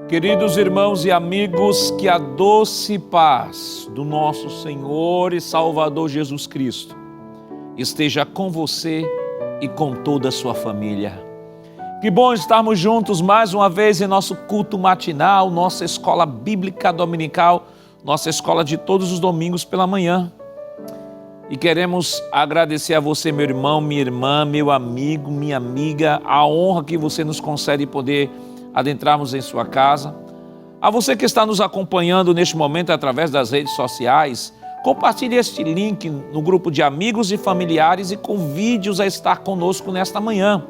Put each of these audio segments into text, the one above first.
Queridos irmãos e amigos, que a doce paz do nosso Senhor e Salvador Jesus Cristo esteja com você e com toda a sua família. Que bom estarmos juntos mais uma vez em nosso culto matinal, nossa escola bíblica dominical, nossa escola de todos os domingos pela manhã. E queremos agradecer a você, meu irmão, minha irmã, meu amigo, minha amiga, a honra que você nos concede poder adentrarmos em sua casa. A você que está nos acompanhando neste momento através das redes sociais, compartilhe este link no grupo de amigos e familiares e convide-os a estar conosco nesta manhã.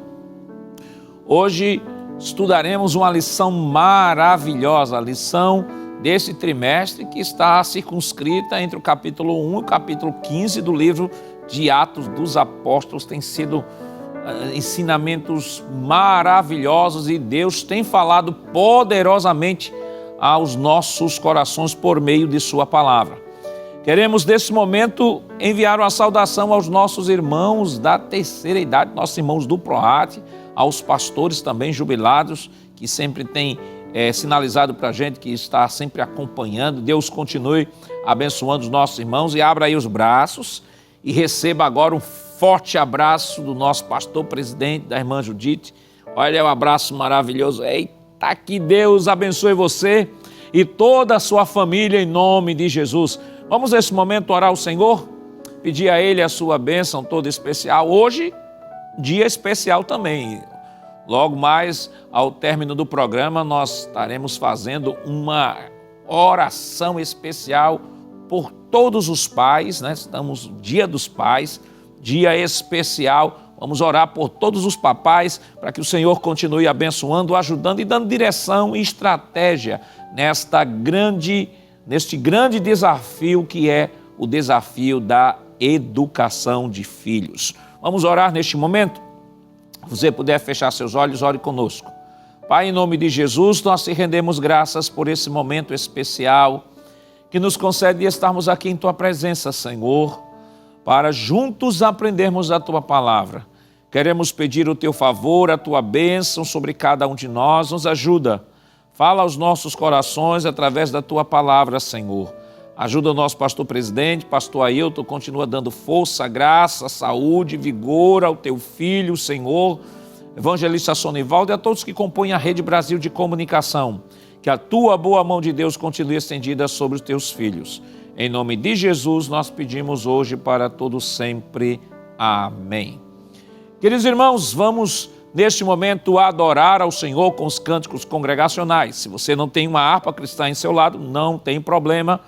Hoje estudaremos uma lição maravilhosa, a lição desse trimestre que está circunscrita entre o capítulo 1 e o capítulo 15 do livro de Atos dos Apóstolos. Tem sido ensinamentos maravilhosos e Deus tem falado poderosamente aos nossos corações por meio de sua palavra. Queremos nesse momento enviar uma saudação aos nossos irmãos da terceira idade, nossos irmãos do PROAT, aos pastores também jubilados que sempre têm sinalizado para a gente que está sempre acompanhando. Deus continue abençoando os nossos irmãos e abra aí os braços e receba agora um forte abraço do nosso pastor presidente, da irmã Judite. Olha, um abraço maravilhoso. Eita, que Deus abençoe você e toda a sua família em nome de Jesus. Vamos nesse momento orar ao Senhor, pedir a Ele a sua bênção toda especial. Hoje, dia especial também. Logo mais, ao término do programa, nós estaremos fazendo uma oração especial por todos os pais, né? Estamos no Dia dos Pais, dia especial. Vamos orar por todos os papais para que o Senhor continue abençoando, ajudando e dando direção e estratégia neste grande desafio que é o desafio da educação de filhos. Vamos orar neste momento? Se você puder fechar seus olhos, ore conosco. Pai, em nome de Jesus, nós te rendemos graças por esse momento especial que nos concede estarmos aqui em Tua presença, Senhor, para juntos aprendermos a Tua palavra. Queremos pedir o Teu favor, a Tua bênção sobre cada um de nós. Nos ajuda, fala aos nossos corações através da Tua palavra, Senhor. Ajuda o nosso pastor presidente, pastor Ailton, continua dando força, graça, saúde, vigor ao Teu filho, Senhor. Evangelista Sonivaldo e a todos que compõem a Rede Brasil de Comunicação. Que a Tua boa mão de Deus continue estendida sobre os Teus filhos. Em nome de Jesus, nós pedimos hoje para todos sempre. Amém. Queridos irmãos, vamos neste momento adorar ao Senhor com os cânticos congregacionais. Se você não tem uma harpa cristã em seu lado, não tem problema.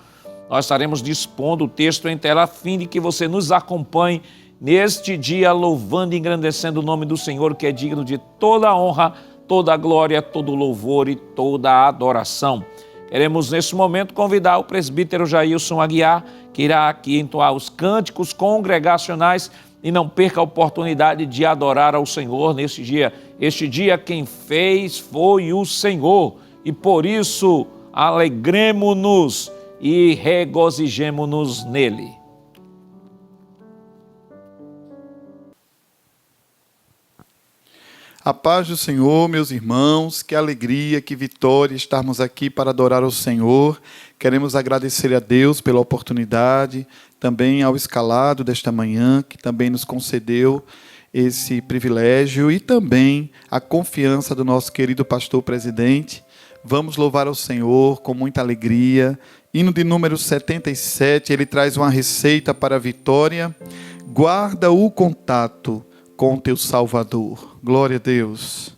Nós estaremos dispondo o texto em tela a fim de que você nos acompanhe neste dia, louvando e engrandecendo o nome do Senhor, que é digno de toda a honra, toda a glória, todo o louvor e toda a adoração. Queremos nesse momento convidar o presbítero Jailson Aguiar, que irá aqui entoar os cânticos congregacionais, e não perca a oportunidade de adorar ao Senhor neste dia. Este dia quem fez foi o Senhor, e por isso alegremo-nos e regozijemo-nos nele. A paz do Senhor, meus irmãos, que alegria, que vitória estarmos aqui para adorar ao Senhor. Queremos agradecer a Deus pela oportunidade, também ao escalado desta manhã, que também nos concedeu esse privilégio e também a confiança do nosso querido pastor presidente. Vamos louvar ao Senhor com muita alegria. Hino de número 77, ele traz uma receita para a vitória. Guarda o contato com teu Salvador. Glória a Deus.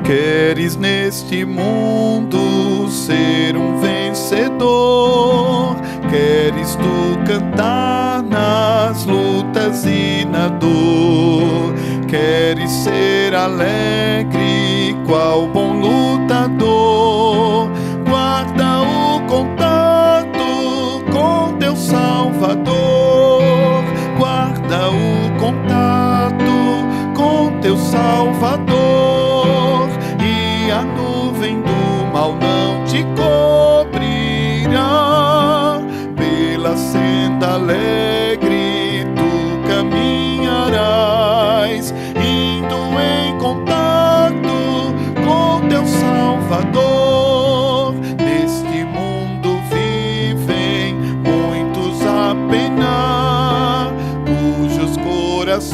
Queres neste mundo ser um vencedor? Queres tu cantar nas lutas e na dor? Queres ser alegre, qual bom lutador? Guarda o contato com teu Salvador. Guarda o contato com teu Salvador. E a nuvem do mal não te cobrirá. Pela senda alegre tu caminharás.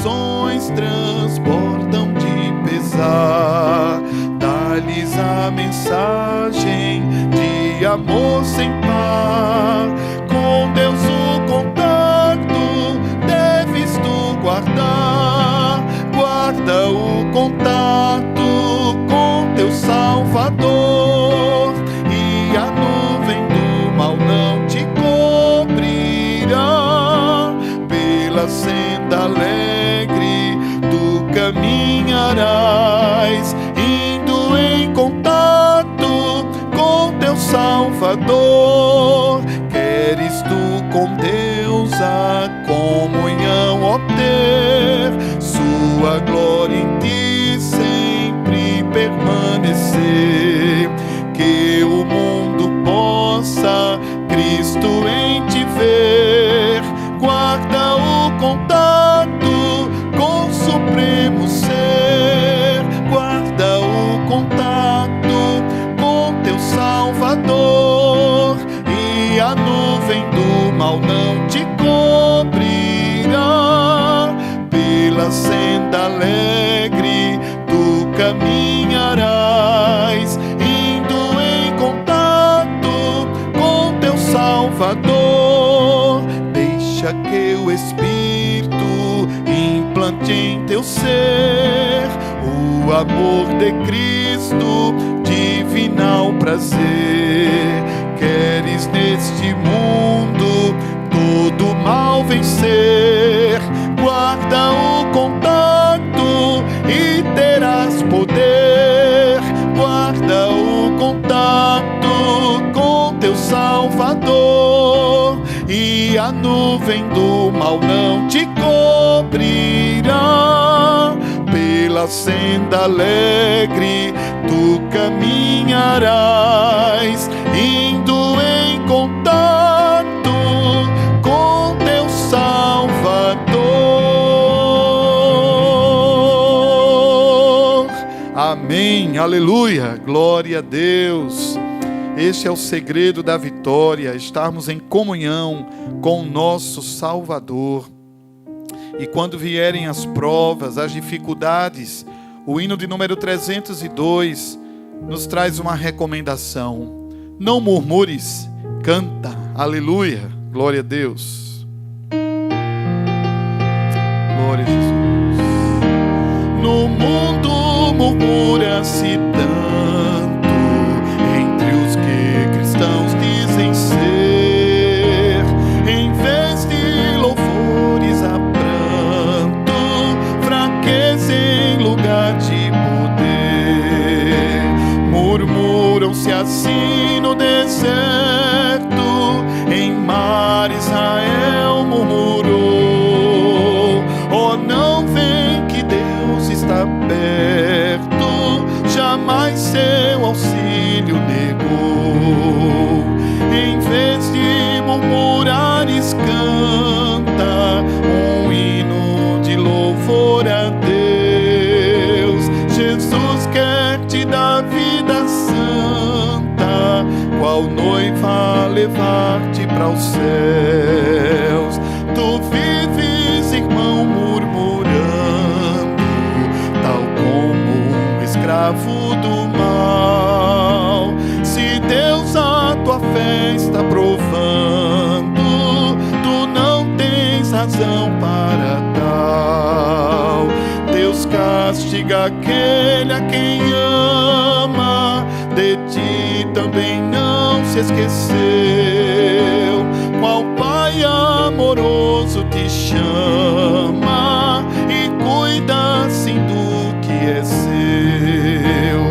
corações transbordam de pesar. Dá-lhes a mensagem de amor sem par. Com Deus o contato deves tu guardar. Guarda o contato com teu Salvador, e a nuvem do mal não te cobrirá. Pela senda alegre tu caminharás, indo em contato com teu Salvador. Queres tu com Deus a comunhão obter, sua glória em ti sempre permanecer. Que o mundo possa Cristo em ti ver. Guarda o contato com o supremo ser. Guarda o contato com teu Salvador, e a nuvem do mal não te cobrirá. Pela senda alegre tu caminharás, indo em contato com teu Salvador. Deixa que o Espírito implante em teu ser o amor de Cristo, divinal prazer. Queres neste mundo todo mal vencer, guarda o contato e terás poder. Guarda o contato com teu Salvador, e a nuvem do mal não te cobrirá. Pela senda alegre tu caminharás, indo em contato com teu Salvador. Amém, aleluia, glória a Deus. Este é o segredo da vitória, estarmos em comunhão com o nosso Salvador. E quando vierem as provas, as dificuldades, o hino de número 302 nos traz uma recomendação: não murmures, canta, aleluia, glória a Deus. Glória a Jesus. No mundo murmura-se tanto entre os que cristãos dizem ser, em vez de louvores a pranto, fraqueza em lugar de poder. Murmuram-se assim no deserto, em mar Israel murmurou. Oh, não vem que Deus está perto, jamais seu auxílio negou. Em vez de murmurares, canta um hino de louvor a Deus. Jesus quer te dar vida santa, qual noiva levar-te para os céus. Tu vives, irmão, murmurando, tal como um escravo do mal. Se Deus a tua fé está provando, tu não tens razão para tal. Deus castiga aquele a quem ama, de ti também não se esqueceu. Qual Pai amoroso te chama e cuida assim do que é seu.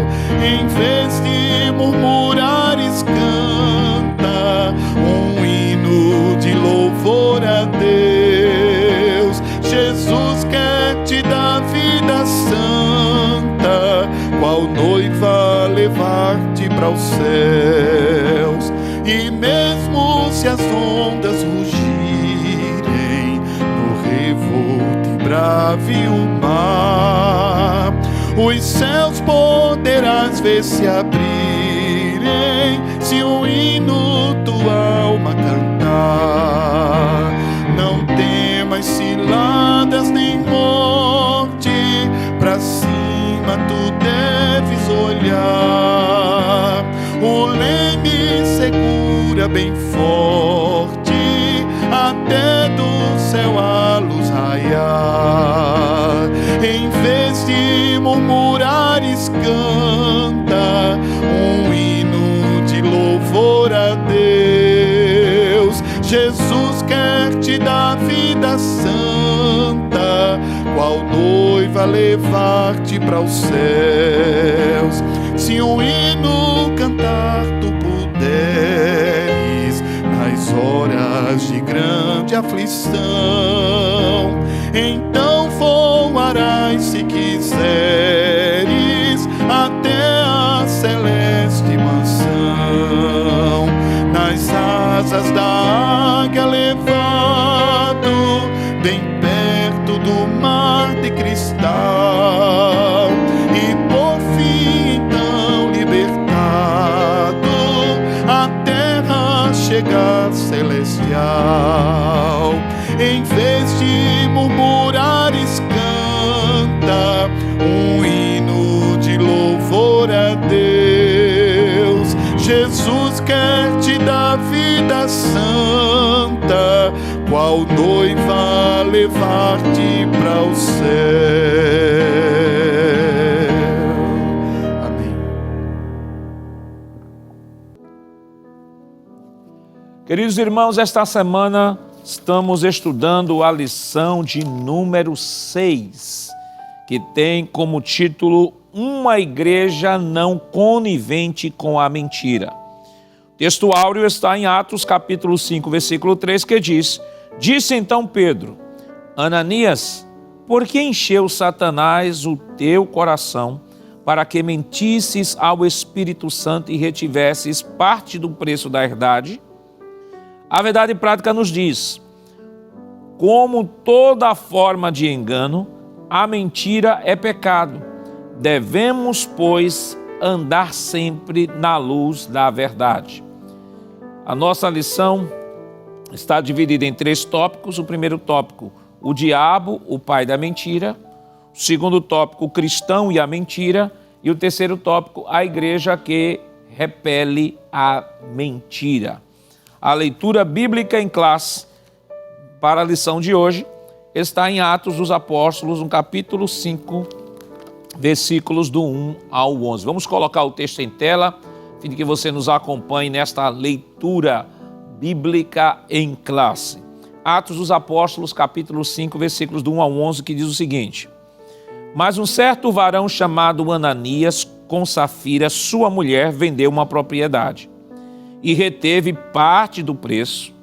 Em vez de murmurares, canta um hino de louvor a Deus. Jesus quer te dar vida santa, qual noiva levar-te para os céus. E mesmo se as ondas rugirem no revolto brave o mar, os céus poderás ver se abrirem, se um hino tua alma cantar. Não temas ciladas nem mortes, brilhar. O leme segura bem forte, até do céu a luz raiar. Em vez de murmurares, canta um hino de louvor a Deus. Jesus quer te dar vida santa, qual noiva levar-te para os céus. Se um hino cantar tu puderes, nas horas de grande aflição, então voarás, se quiseres, até a celeste mansão. Nas asas da águia levado, bem perto do mar de cristal, e por fim então libertado, a terra chegar celestial. Em vez de murmurares, canta um hino de louvor a Deus. Jesus quer te dar vida santa, qual noiva levar-te para o céu. Amém. Queridos irmãos, esta semana estamos estudando a lição de número 6, que tem como título Uma Igreja Não Conivente com a Mentira. O texto áureo está em Atos capítulo 5, versículo 3, que diz: Disse então Pedro: Ananias, por que encheu Satanás o teu coração para que mentisses ao Espírito Santo e retivesses parte do preço da herdade? A verdade prática nos diz: como toda forma de engano, a mentira é pecado. Devemos, pois, andar sempre na luz da verdade. A nossa lição está dividida em 3 tópicos. O primeiro tópico, o diabo, o pai da mentira. O segundo tópico, o cristão e a mentira. E o terceiro tópico, a igreja que repele a mentira. A leitura bíblica em classe para a lição de hoje está em Atos dos Apóstolos, no capítulo 5, versículos do 1 ao 11. Vamos colocar o texto em tela, a fim de que você nos acompanhe nesta leitura bíblica em classe. Atos dos Apóstolos, capítulo 5, versículos do 1 ao 11, que diz o seguinte: Mas um certo varão chamado Ananias, com Safira, sua mulher, vendeu uma propriedade e reteve parte do preço,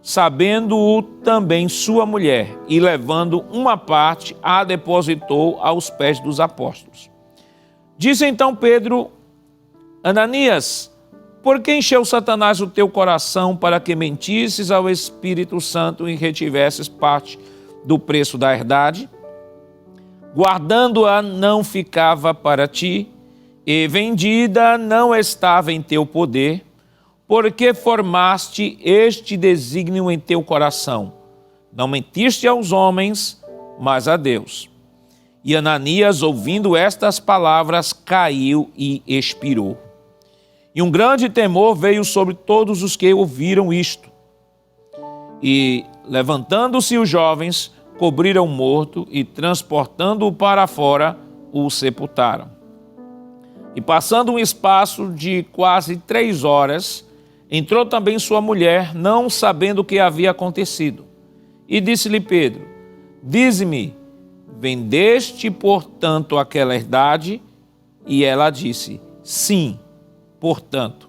sabendo-o também sua mulher, e levando uma parte, a depositou aos pés dos apóstolos. Disse então Pedro: Ananias, por que encheu Satanás o teu coração para que mentisses ao Espírito Santo e retivesses parte do preço da herdade? Guardando-a não ficava para ti, e vendida não estava em teu poder, porque formaste este desígnio em teu coração. Não mentiste aos homens, mas a Deus. E Ananias, ouvindo estas palavras, caiu e expirou. E um grande temor veio sobre todos os que ouviram isto. E, levantando-se os jovens, cobriram o morto e, transportando-o para fora, o sepultaram. E, passando um espaço de quase 3 horas, entrou também sua mulher, não sabendo o que havia acontecido. E disse-lhe Pedro: Dize-me, vendeste, portanto, aquela herdade? E ela disse: Sim, portanto.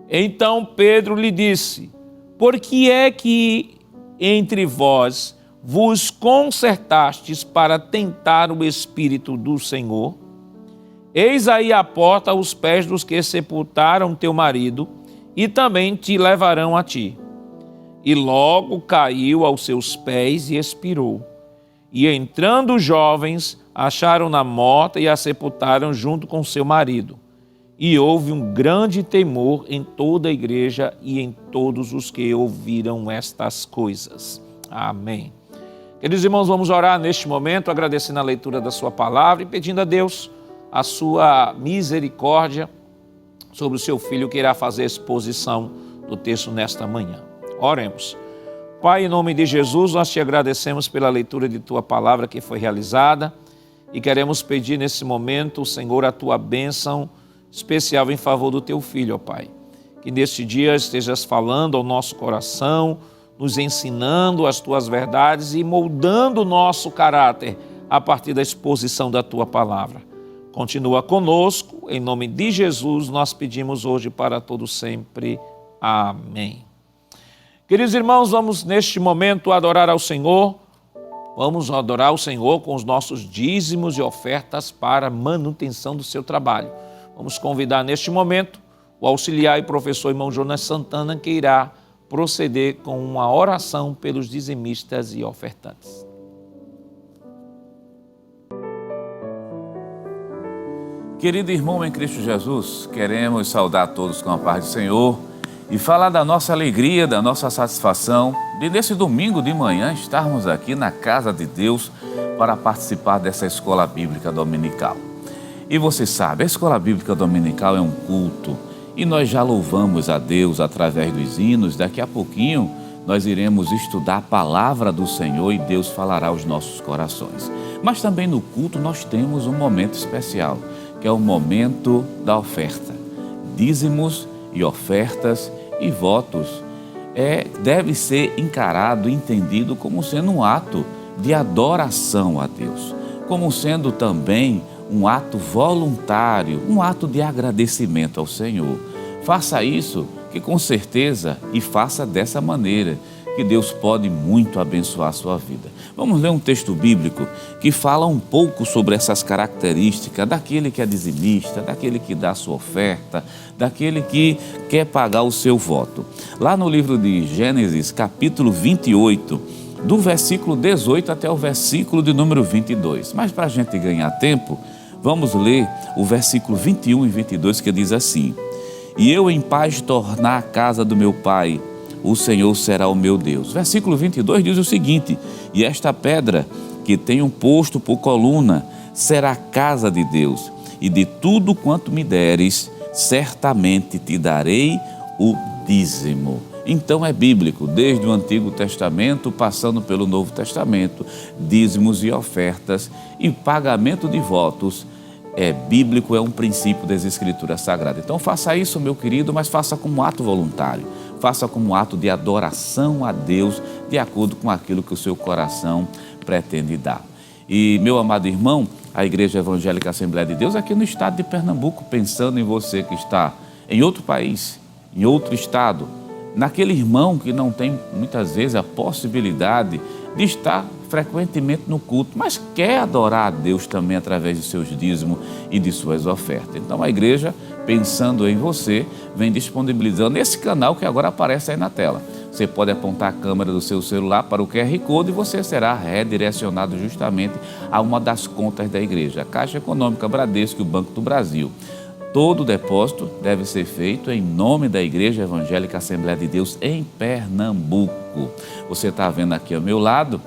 Então Pedro lhe disse: Por que é que entre vós vos concertastes para tentar o Espírito do Senhor? Eis aí a porta aos pés dos que sepultaram teu marido, e também te levarão a ti. E logo caiu aos seus pés e expirou. E entrando os jovens, acharam-na morta e a sepultaram junto com seu marido. E houve um grande temor em toda a igreja e em todos os que ouviram estas coisas. Amém. Queridos irmãos, vamos orar neste momento, agradecendo a leitura da sua palavra e pedindo a Deus a sua misericórdia sobre o seu filho que irá fazer a exposição do texto nesta manhã. Oremos. Pai, em nome de Jesus, nós te agradecemos pela leitura de tua palavra que foi realizada e queremos pedir nesse momento, Senhor, a tua bênção especial em favor do teu filho, ó Pai. Que neste dia estejas falando ao nosso coração, nos ensinando as tuas verdades e moldando o nosso caráter a partir da exposição da tua palavra. Continua conosco, em nome de Jesus, nós pedimos hoje para todos sempre. Amém. Queridos irmãos, vamos neste momento adorar ao Senhor. Vamos adorar o Senhor com os nossos dízimos e ofertas para a manutenção do seu trabalho. Vamos convidar neste momento o auxiliar e professor irmão Jonas Santana, que irá proceder com uma oração pelos dizimistas e ofertantes. Querido irmão em Cristo Jesus, queremos saudar todos com a paz do Senhor e falar da nossa alegria, da nossa satisfação de nesse domingo de manhã estarmos aqui na casa de Deus para participar dessa escola bíblica dominical. E você sabe, a escola bíblica dominical é um culto e nós já louvamos a Deus através dos hinos. Daqui a pouquinho nós iremos estudar a palavra do Senhor e Deus falará aos nossos corações. Mas também no culto nós temos um momento especial, que é o momento da oferta. Dízimos e ofertas e votos deve ser encarado e entendido como sendo um ato de adoração a Deus, como sendo também um ato voluntário, um ato de agradecimento ao Senhor. Faça isso, que com certeza, e faça dessa maneira, que Deus pode muito abençoar a sua vida. Vamos ler um texto bíblico que fala um pouco sobre essas características daquele que é dizimista, daquele que dá a sua oferta, daquele que quer pagar o seu voto. Lá no livro de Gênesis, capítulo 28, do versículo 18 até o versículo de número 22. Mas para a gente ganhar tempo, vamos ler o versículo 21 e 22, que diz assim: E eu em paz tornar a casa do meu pai, o Senhor será o meu Deus. Versículo 22 diz o seguinte: E esta pedra que tenho posto por coluna será a casa de Deus, e de tudo quanto me deres, certamente te darei o dízimo. Então é bíblico, desde o Antigo Testamento, passando pelo Novo Testamento, dízimos e ofertas e pagamento de votos é bíblico, é um princípio das Escrituras Sagradas. Então faça isso, meu querido, mas faça como ato voluntário. Faça como ato de adoração a Deus, de acordo com aquilo que o seu coração pretende dar. E, meu amado irmão, a Igreja Evangélica Assembleia de Deus, aqui no estado de Pernambuco, pensando em você que está em outro país, em outro estado, naquele irmão que não tem, muitas vezes, a possibilidade de estar frequentemente no culto, mas quer adorar a Deus também através de seus dízimos e de suas ofertas. Então a igreja, pensando em você, vem disponibilizando esse canal que agora aparece aí na tela. Você pode apontar a câmera do seu celular para o QR Code e você será redirecionado justamente a uma das contas da igreja, a Caixa Econômica Bradesco e o Banco do Brasil. Todo depósito deve ser feito em nome da Igreja Evangélica Assembleia de Deus em Pernambuco. Você está vendo aqui ao meu lado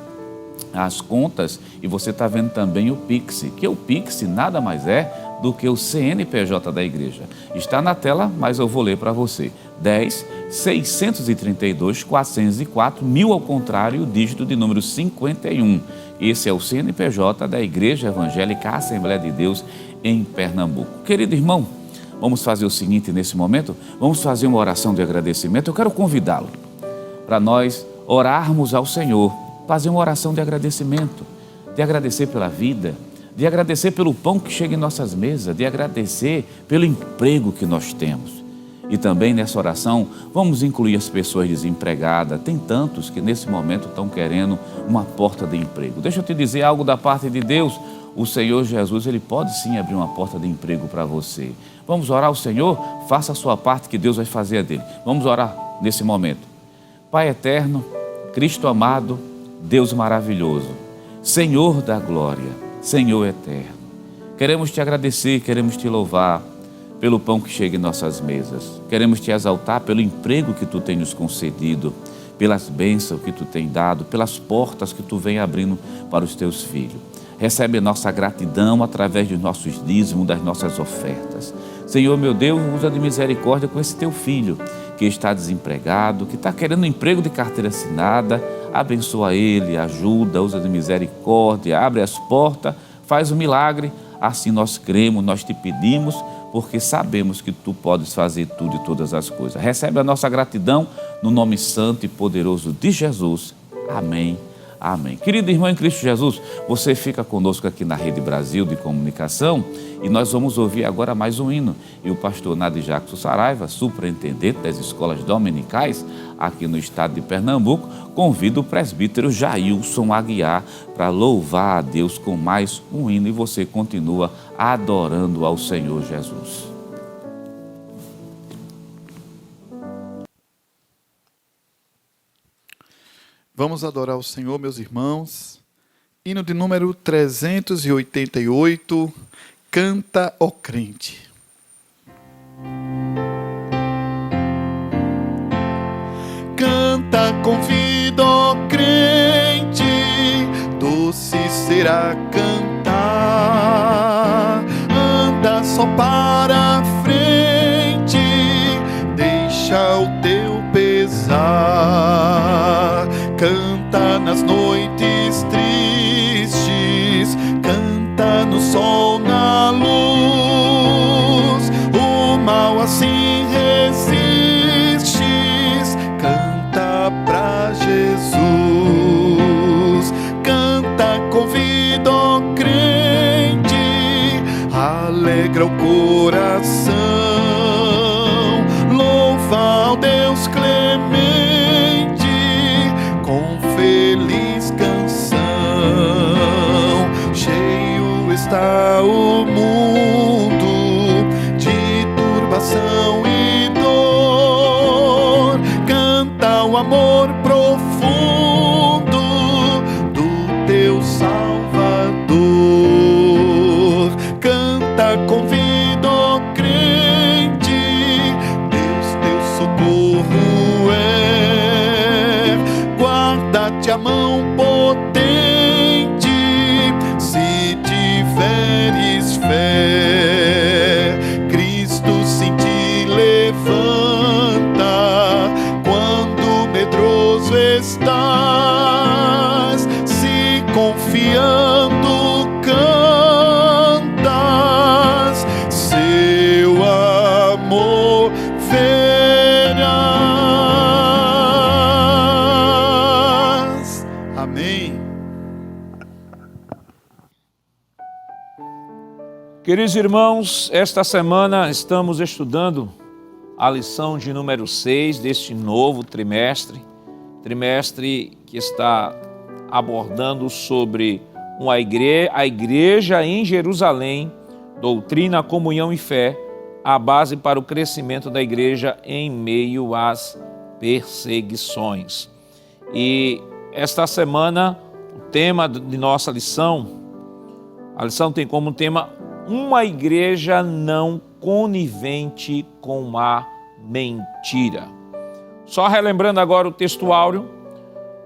as contas e você está vendo também o Pix, que o Pix nada mais é do que o CNPJ da igreja. Está na tela, mas eu vou ler para você. 10.632.404, 1000 ao contrário, o dígito de número 51. Esse é o CNPJ da Igreja Evangélica Assembleia de Deus em Pernambuco. Querido irmão, vamos fazer o seguinte nesse momento, vamos fazer uma oração de agradecimento. Eu quero convidá-lo para nós orarmos ao Senhor, fazer uma oração de agradecimento, de agradecer pela vida, de agradecer pelo pão que chega em nossas mesas, de agradecer pelo emprego que nós temos. E também nessa oração vamos incluir as pessoas desempregadas. Tem tantos que nesse momento estão querendo uma porta de emprego. Deixa eu te dizer algo da parte de Deus. O Senhor Jesus, Ele pode sim abrir uma porta de emprego para você. Vamos orar ao Senhor? Faça a sua parte que Deus vai fazer a dele. Vamos orar nesse momento. Pai eterno, Cristo amado, Deus maravilhoso, Senhor da glória, Senhor eterno. Queremos te agradecer, queremos te louvar pelo pão que chega em nossas mesas. Queremos te exaltar pelo emprego que tu tem nos concedido, pelas bênçãos que tu tem dado, pelas portas que tu vem abrindo para os teus filhos. Recebe a nossa gratidão através dos nossos dízimos, das nossas ofertas. Senhor, meu Deus, usa de misericórdia com esse teu filho que está desempregado, que está querendo um emprego de carteira assinada. Abençoa ele, ajuda, usa de misericórdia, abre as portas, faz um milagre. Assim nós cremos, nós te pedimos, porque sabemos que tu podes fazer tudo e todas as coisas. Recebe a nossa gratidão no nome santo e poderoso de Jesus. Amém. Amém. Querido irmão em Cristo Jesus, você fica conosco aqui na Rede Brasil de Comunicação e nós vamos ouvir agora mais um hino. E o pastor Nadir Jackson Saraiva, superintendente das escolas dominicais aqui no estado de Pernambuco, convida o presbítero Jailson Aguiar para louvar a Deus com mais um hino e você continua adorando ao Senhor Jesus. Vamos adorar o Senhor, meus irmãos. Hino de número 388, Canta, ó crente. Canta com vida, ó crente, doce será cantar. Anda só para a frente, deixa o teu pesar. Canta nas noites tristes, canta no sol, na luz. O mal assim resistes, canta pra Jesus. Canta com vida, ó crente, alegra o coração. Louva ao Deus clemente com feliz canção. Cheio está o mundo de turbação e dor. Canta o amor profundo do teu Salvador. Canta com vida, ó crente, Deus teu socorro é. Guarda-te a mão potente, se tiveres fé. Cristo sim te levanta quando medroso estás. Se confiando cantas, seu amor verás. Amém. Queridos irmãos, esta semana estamos estudando a lição de número 6 deste novo trimestre que está abordando sobre a igreja em Jerusalém, doutrina, comunhão e fé, a base para o crescimento da igreja em meio às perseguições. E esta semana, o tema de nossa lição, a lição tem como tema uma igreja não conivente com a mentira. Só relembrando agora o texto áureo,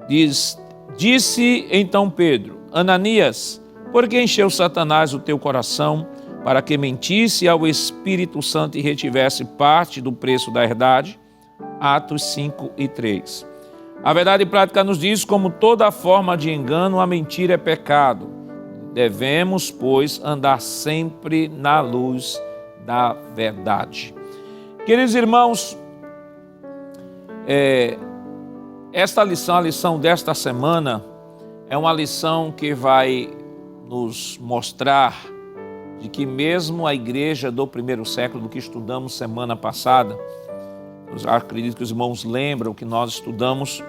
disse então Pedro: Ananias, por que encheu Satanás o teu coração para que mentisse ao Espírito Santo e retivesse parte do preço da herdade? Atos 5 e 3. A verdade prática nos diz: como toda forma de engano, a mentira é pecado. Devemos, pois, andar sempre na luz da verdade. Queridos irmãos, esta lição, a lição desta semana, é uma lição que vai nos mostrar de que mesmo a igreja do primeiro século, do que estudamos semana passada, eu acredito que os irmãos lembram que nós estudamos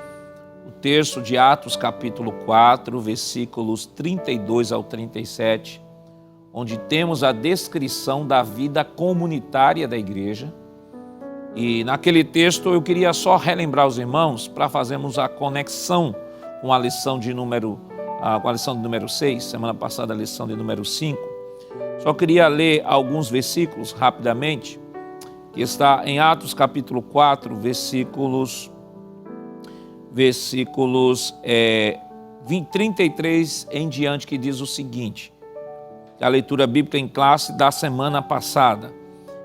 o texto de Atos capítulo 4, versículos 32 ao 37, onde temos a descrição da vida comunitária da igreja. E naquele texto eu queria só relembrar os irmãos para fazermos a conexão com a lição de número 6, semana passada a lição de número 5. Só queria ler alguns versículos rapidamente, que está em Atos capítulo 4, versículos 33 em diante, que diz o seguinte, a leitura bíblica em classe da semana passada,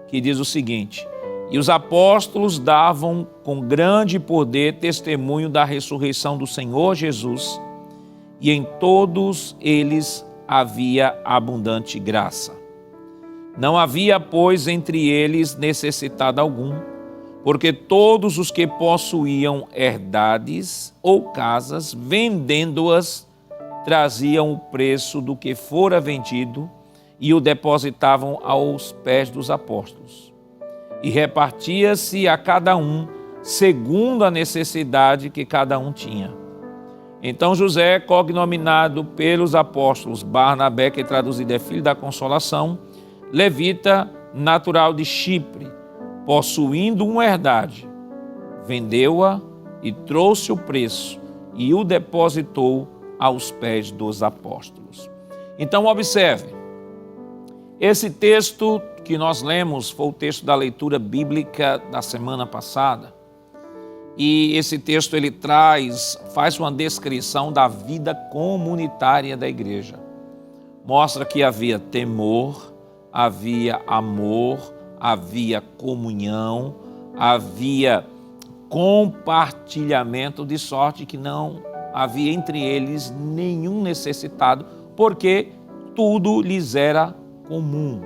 que diz o seguinte: e os apóstolos davam com grande poder testemunho da ressurreição do Senhor Jesus, e em todos eles havia abundante graça. Não havia, pois, entre eles necessitado algum, porque todos os que possuíam herdades ou casas, vendendo-as, traziam o preço do que fora vendido e o depositavam aos pés dos apóstolos. E repartia-se a cada um segundo a necessidade que cada um tinha. Então José, cognominado pelos apóstolos Barnabé, que traduzido é filho da consolação, levita, natural de Chipre, possuindo uma herdade, vendeu-a e trouxe o preço e o depositou aos pés dos apóstolos. Então observe, esse texto que nós lemos foi o texto da leitura bíblica da semana passada, e esse texto ele faz uma descrição da vida comunitária da igreja. Mostra que havia temor, havia amor, havia comunhão, havia compartilhamento, de sorte que não havia entre eles nenhum necessitado, porque tudo lhes era comum.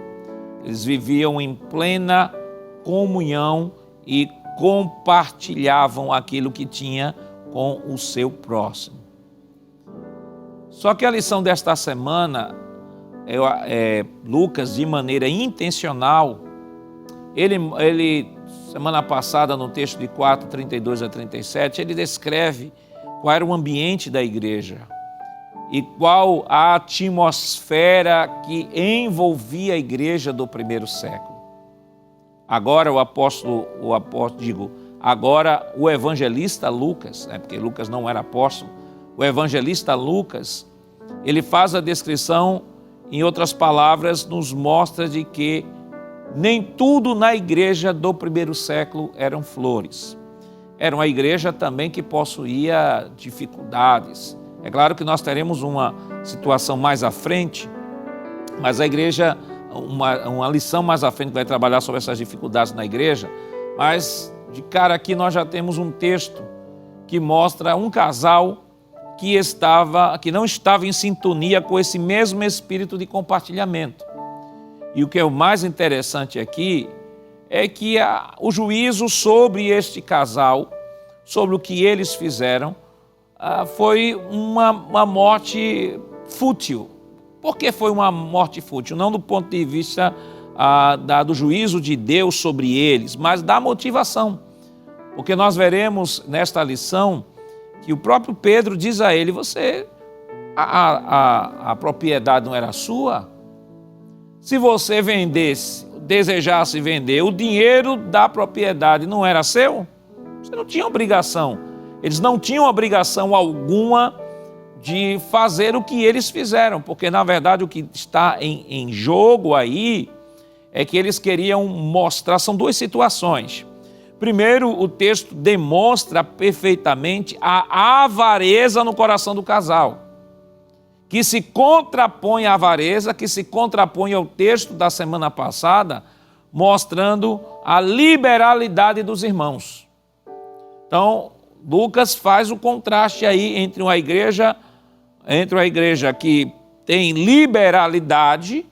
Eles viviam em plena comunhão e compartilhavam aquilo que tinha com o seu próximo. Só que a lição desta semana, Lucas, de maneira intencional, ele semana passada, no texto de 4, 32 a 37, ele descreve qual era o ambiente da igreja e qual a atmosfera que envolvia a igreja do primeiro século. Agora agora o evangelista Lucas, porque Lucas não era apóstolo, o evangelista Lucas, ele faz a descrição, em outras palavras, nos mostra de que nem tudo na igreja do primeiro século eram flores. Era uma igreja também que possuía dificuldades. É claro que nós teremos uma situação mais à frente, mas a igreja, uma lição mais à frente vai trabalhar sobre essas dificuldades na igreja, mas de cara aqui nós já temos um texto que mostra um casal que não estava em sintonia com esse mesmo espírito de compartilhamento. E o que é o mais interessante aqui é que o juízo sobre este casal, sobre o que eles fizeram, foi uma morte fútil. Por que foi uma morte fútil? Não do ponto de vista do juízo de Deus sobre eles, mas da motivação. Porque nós veremos nesta lição que o próprio Pedro diz a ele: a propriedade não era sua? Se você desejasse vender, o dinheiro da propriedade não era seu? Você não tinha obrigação. Eles não tinham obrigação alguma de fazer o que eles fizeram, porque na verdade o que está em jogo aí é que eles queriam mostrar, são duas situações. Primeiro, o texto demonstra perfeitamente a avareza no coração do casal, que se contrapõe à avareza, que se contrapõe ao texto da semana passada, mostrando a liberalidade dos irmãos. Então, Lucas faz o contraste aí entre uma igreja que tem liberalidade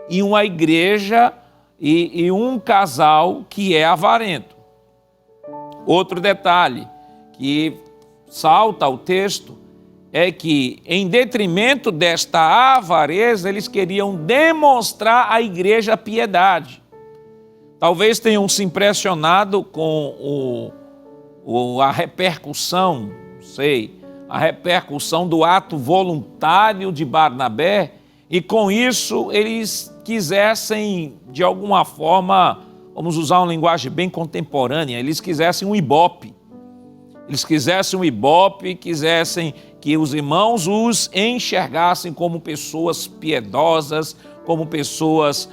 e uma igreja e um casal que é avarento. Outro detalhe que salta ao texto é que, em detrimento desta avareza, eles queriam demonstrar à igreja piedade. Talvez tenham se impressionado com a repercussão, a repercussão do ato voluntário de Barnabé, e com isso eles quisessem, de alguma forma, vamos usar uma linguagem bem contemporânea, eles quisessem um ibope. Eles quisessem um ibope, quisessem que os irmãos os enxergassem como pessoas piedosas, como pessoas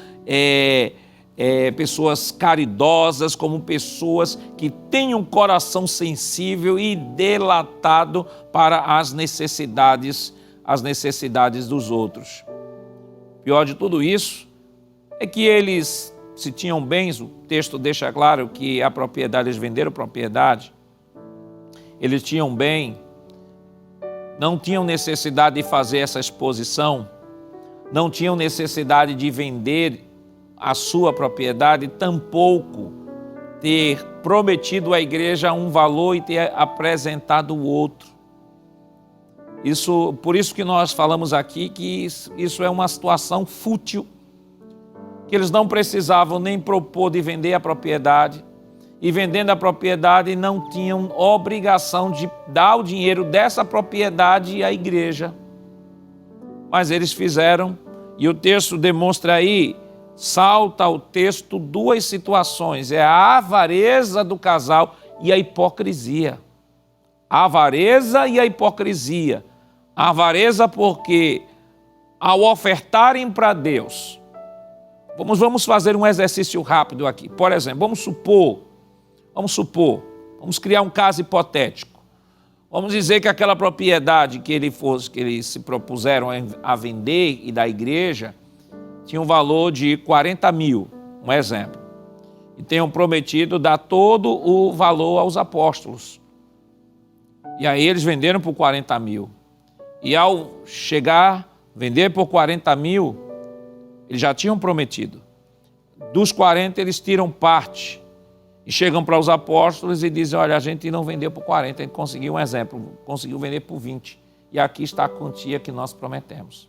pessoas caridosas, como pessoas que têm um coração sensível e dilatado para as necessidades dos outros. Pior de tudo isso é que eles, se tinham bens, o texto deixa claro que a propriedade, eles venderam propriedade, eles tinham bem, não tinham necessidade de fazer essa exposição, não tinham necessidade de vender a sua propriedade, tampouco ter prometido à igreja um valor e ter apresentado o outro. Por isso que nós falamos aqui que isso é uma situação fútil, que eles não precisavam nem propor de vender a propriedade, e vendendo a propriedade não tinham obrigação de dar o dinheiro dessa propriedade à igreja. Mas eles fizeram, e o texto demonstra aí, salta ao texto duas situações, é a avareza do casal e a hipocrisia. A avareza e a hipocrisia. A avareza porque ao ofertarem para Deus, vamos fazer um exercício rápido aqui. Por exemplo, vamos supor, criar um caso hipotético. Vamos dizer que aquela propriedade que eles se propuseram a vender e da igreja tinha um valor de 40 mil, um exemplo. E tenham prometido dar todo o valor aos apóstolos. E aí eles venderam por 40 mil. E ao vender por 40 mil, eles já tinham prometido. Dos 40 eles tiram parte. E chegam para os apóstolos e dizem, olha, a gente não vendeu por 40, a gente conseguiu um exemplo, conseguiu vender por 20. E aqui está a quantia que nós prometemos.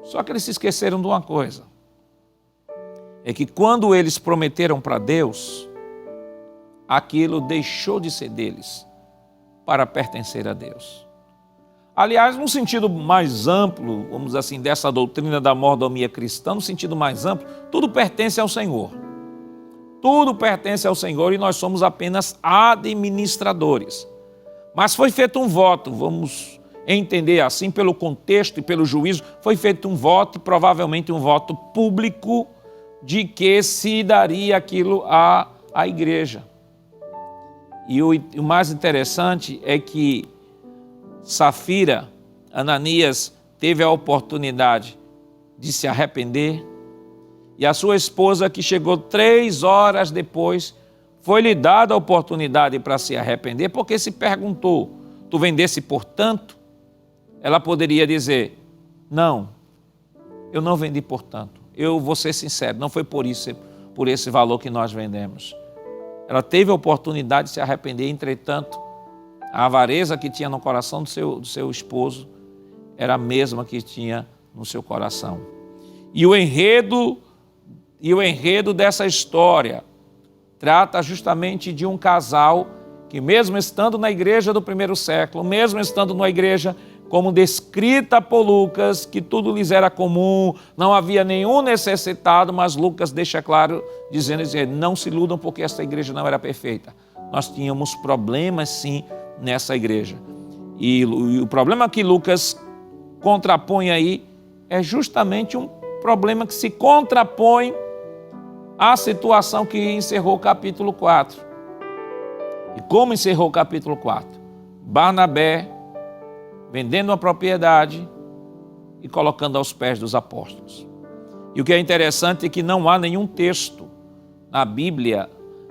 Só que eles se esqueceram de uma coisa. É que quando eles prometeram para Deus, aquilo deixou de ser deles para pertencer a Deus. Aliás, no sentido mais amplo, vamos dizer assim, dessa doutrina da mordomia cristã, no sentido mais amplo, tudo pertence ao Senhor. Tudo pertence ao Senhor e nós somos apenas administradores. Mas foi feito um voto, vamos entender assim, pelo contexto e pelo juízo, foi feito um voto, e provavelmente um voto público, de que se daria aquilo à igreja. E o mais interessante é que Safira, Ananias, teve a oportunidade de se arrepender, e a sua esposa, que chegou 3 horas depois, foi-lhe dada a oportunidade para se arrepender, porque se perguntou, tu vendesse por tanto? Ela poderia dizer, não, eu não vendi por tanto. Eu vou ser sincero, não foi por esse valor que nós vendemos. Ela teve a oportunidade de se arrepender, entretanto, a avareza que tinha no coração do seu esposo era a mesma que tinha no seu coração. E o enredo dessa história trata justamente de um casal que, mesmo estando na igreja do primeiro século, mesmo estando numa igreja como descrita por Lucas, que tudo lhes era comum, não havia nenhum necessitado, mas Lucas deixa claro, dizendo, não se iludam porque essa igreja não era perfeita. Nós tínhamos problemas sim nessa igreja. E o problema que Lucas contrapõe aí é justamente um problema que se contrapõe à situação que encerrou o capítulo 4. E como encerrou o capítulo 4? Barnabé vendendo uma propriedade e colocando aos pés dos apóstolos. E o que é interessante é que não há nenhum texto na Bíblia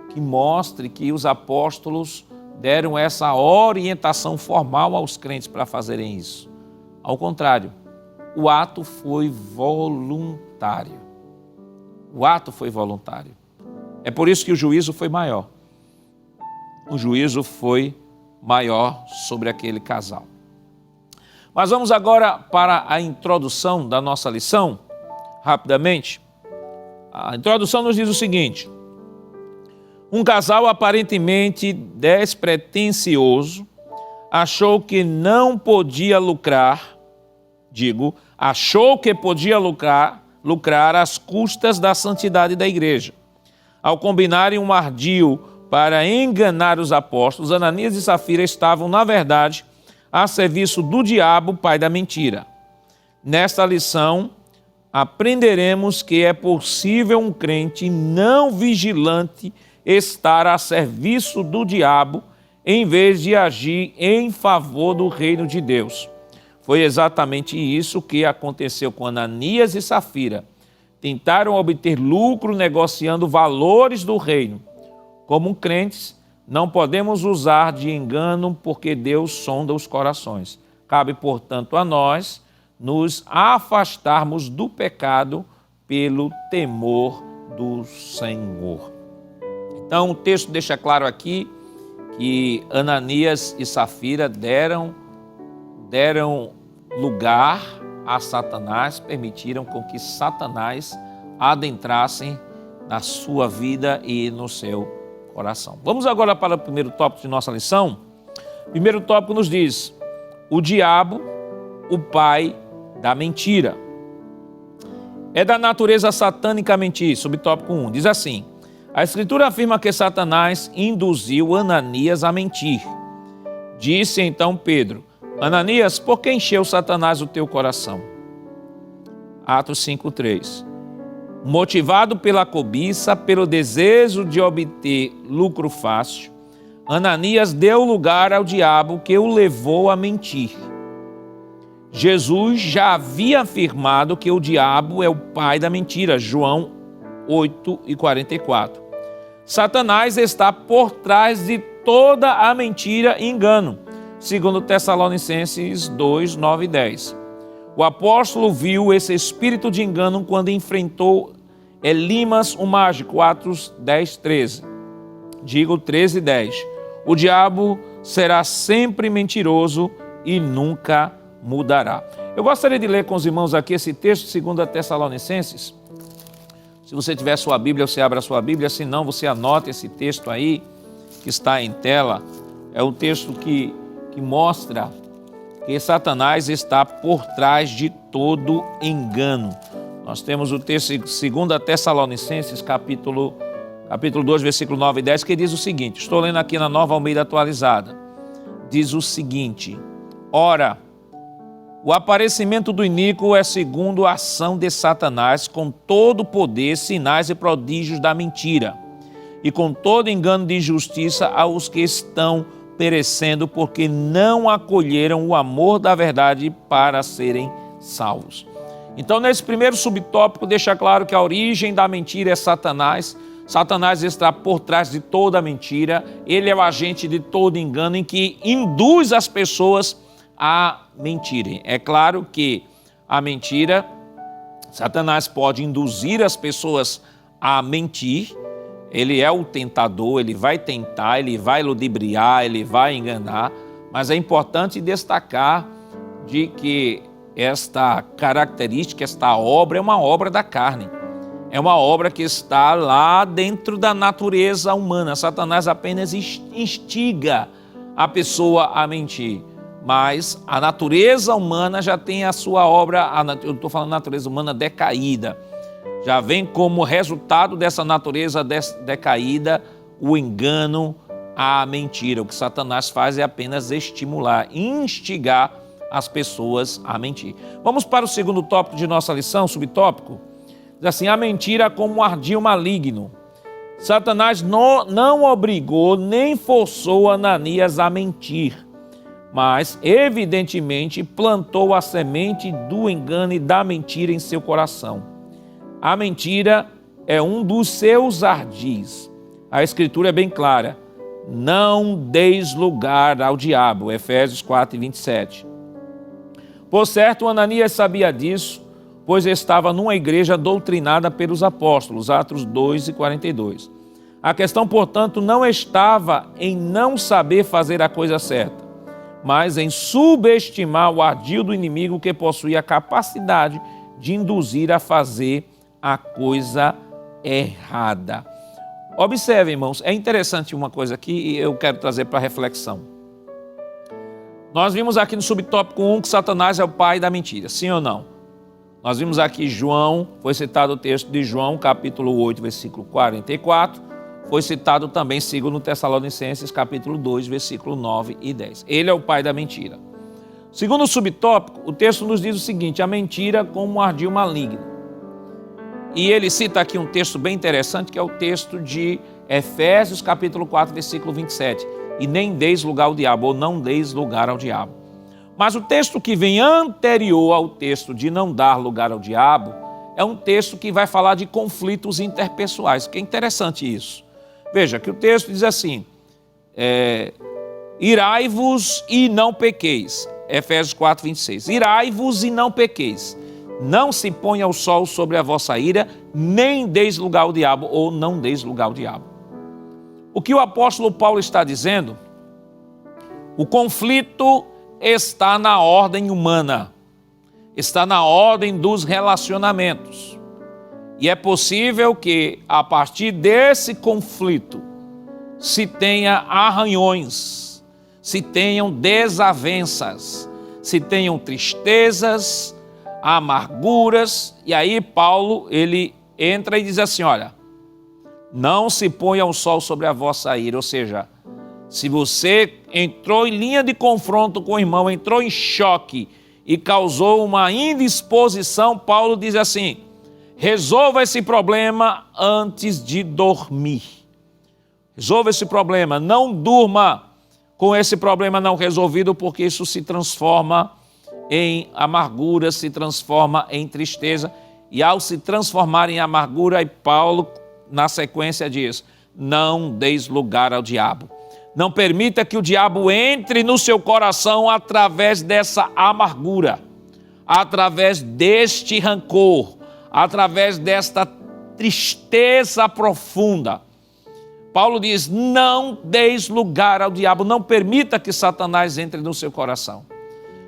que mostre que os apóstolos deram essa orientação formal aos crentes para fazerem isso. Ao contrário, o ato foi voluntário. O ato foi voluntário. É por isso que o juízo foi maior. O juízo foi maior sobre aquele casal. Mas vamos agora para a introdução da nossa lição, rapidamente. A introdução nos diz o seguinte: um casal aparentemente despretensioso achou que não podia lucrar, achou que podia lucrar às custas da santidade da igreja. Ao combinarem um ardil para enganar os apóstolos, Ananias e Safira estavam, na verdade, a serviço do diabo, pai da mentira. Nesta lição, aprenderemos que é possível um crente não vigilante estar a serviço do diabo em vez de agir em favor do reino de Deus. Foi exatamente isso que aconteceu com Ananias e Safira. Tentaram obter lucro negociando valores do reino. Como crentes, não podemos usar de engano porque Deus sonda os corações. Cabe, portanto, a nós nos afastarmos do pecado pelo temor do Senhor. Então, o texto deixa claro aqui que Ananias e Safira deram lugar a Satanás, permitiram com que Satanás adentrassem na sua vida e no seu coração. Vamos agora para o primeiro tópico de nossa lição. O primeiro tópico nos diz: o diabo, o pai da mentira. É da natureza satânica mentir. Subtópico 1, diz assim: a Escritura afirma que Satanás induziu Ananias a mentir. Disse então Pedro: Ananias, por que encheu Satanás o teu coração? Atos 5:3. Motivado pela cobiça, pelo desejo de obter lucro fácil, Ananias deu lugar ao diabo, que o levou a mentir. Jesus já havia afirmado que o diabo é o pai da mentira, João 8:44. Satanás está por trás de toda a mentira e engano, segundo Tessalonicenses 2:9 e 10. O apóstolo viu esse espírito de engano quando enfrentou Elimas, o mágico, Atos 10:13. Digo 13:10. O diabo será sempre mentiroso e nunca mudará. Eu gostaria de ler com os irmãos aqui esse texto, segundo Tessalonicenses. Se você tiver sua Bíblia, você abre a sua Bíblia, se não, você anota esse texto aí, que está em tela. É um texto que mostra que Satanás está por trás de todo engano. Nós temos o texto de 2 Tessalonicenses, capítulo 2, versículo 9 e 10, que diz o seguinte, estou lendo aqui na Nova Almeida Atualizada, diz o seguinte: ora, o aparecimento do iníquo é segundo a ação de Satanás, com todo o poder, sinais e prodígios da mentira, e com todo engano de injustiça aos que estão perecendo, porque não acolheram o amor da verdade para serem salvos. Então, nesse primeiro subtópico, deixa claro que a origem da mentira é Satanás. Satanás está por trás de toda a mentira. Ele é o agente de todo engano, em que induz as pessoas a mentirem. É claro que a mentira, Satanás pode induzir as pessoas a mentir. Ele é o tentador, ele vai tentar, ele vai ludibriar, ele vai enganar. Mas é importante destacar de que esta característica, esta obra é uma obra da carne. É uma obra que está lá dentro da natureza humana. Satanás apenas instiga a pessoa a mentir. Mas a natureza humana já tem a sua obra, eu estou falando natureza humana decaída. Já vem como resultado dessa natureza decaída o engano, a mentira. O que Satanás faz é apenas estimular, instigar as pessoas a mentir. Vamos para o segundo tópico de nossa lição, subtópico. Diz assim: a mentira como um ardil maligno. Satanás não obrigou nem forçou Ananias a mentir, mas evidentemente plantou a semente do engano e da mentira em seu coração. A mentira é um dos seus ardis. A Escritura é bem clara: não deis lugar ao diabo, Efésios 4:27. Por certo, Ananias sabia disso, pois estava numa igreja doutrinada pelos apóstolos, Atos 2:42. A questão, portanto, não estava em não saber fazer a coisa certa, mas em subestimar o ardil do inimigo, que possuía a capacidade de induzir a fazer a coisa errada. Observe, irmãos, é interessante uma coisa aqui e eu quero trazer para reflexão. Nós vimos aqui no subtópico 1 que Satanás é o pai da mentira, sim ou não? Nós vimos aqui João, foi citado o texto de João, capítulo 8, versículo 44, foi citado também, segundo Tessalonicenses, capítulo 2, versículo 9 e 10. Ele é o pai da mentira. Segundo o subtópico, o texto nos diz o seguinte: a mentira como um ardil maligno. E ele cita aqui um texto bem interessante, que é o texto de Efésios capítulo 4, versículo 27. E nem deis lugar ao diabo, ou não deis lugar ao diabo. Mas o texto que vem anterior ao texto de não dar lugar ao diabo, é um texto que vai falar de conflitos interpessoais, que é interessante isso. Veja que o texto diz assim, irai-vos e não pequeis. Efésios 4, 26. Irai-vos e não pequeis. Não se ponha o sol sobre a vossa ira, nem deis lugar ao diabo, ou não deis lugar ao diabo. O que o apóstolo Paulo está dizendo? O conflito está na ordem humana, está na ordem dos relacionamentos. E é possível que, a partir desse conflito, se tenha arranhões, se tenham desavenças, se tenham tristezas, amarguras. E aí Paulo, ele entra e diz assim, olha, não se ponha o sol sobre a vossa ira, ou seja, se você entrou em linha de confronto com o irmão, entrou em choque e causou uma indisposição, Paulo diz assim, resolva esse problema antes de dormir. Resolva esse problema, não durma com esse problema não resolvido, porque isso se transforma em amargura, se transforma em tristeza. E ao se transformar em amargura, aí Paulo, na sequência diz, não deis lugar ao diabo. Não permita que o diabo entre no seu coração através dessa amargura, através deste rancor, através desta tristeza profunda. Paulo diz, não deis lugar ao diabo, não permita que Satanás entre no seu coração.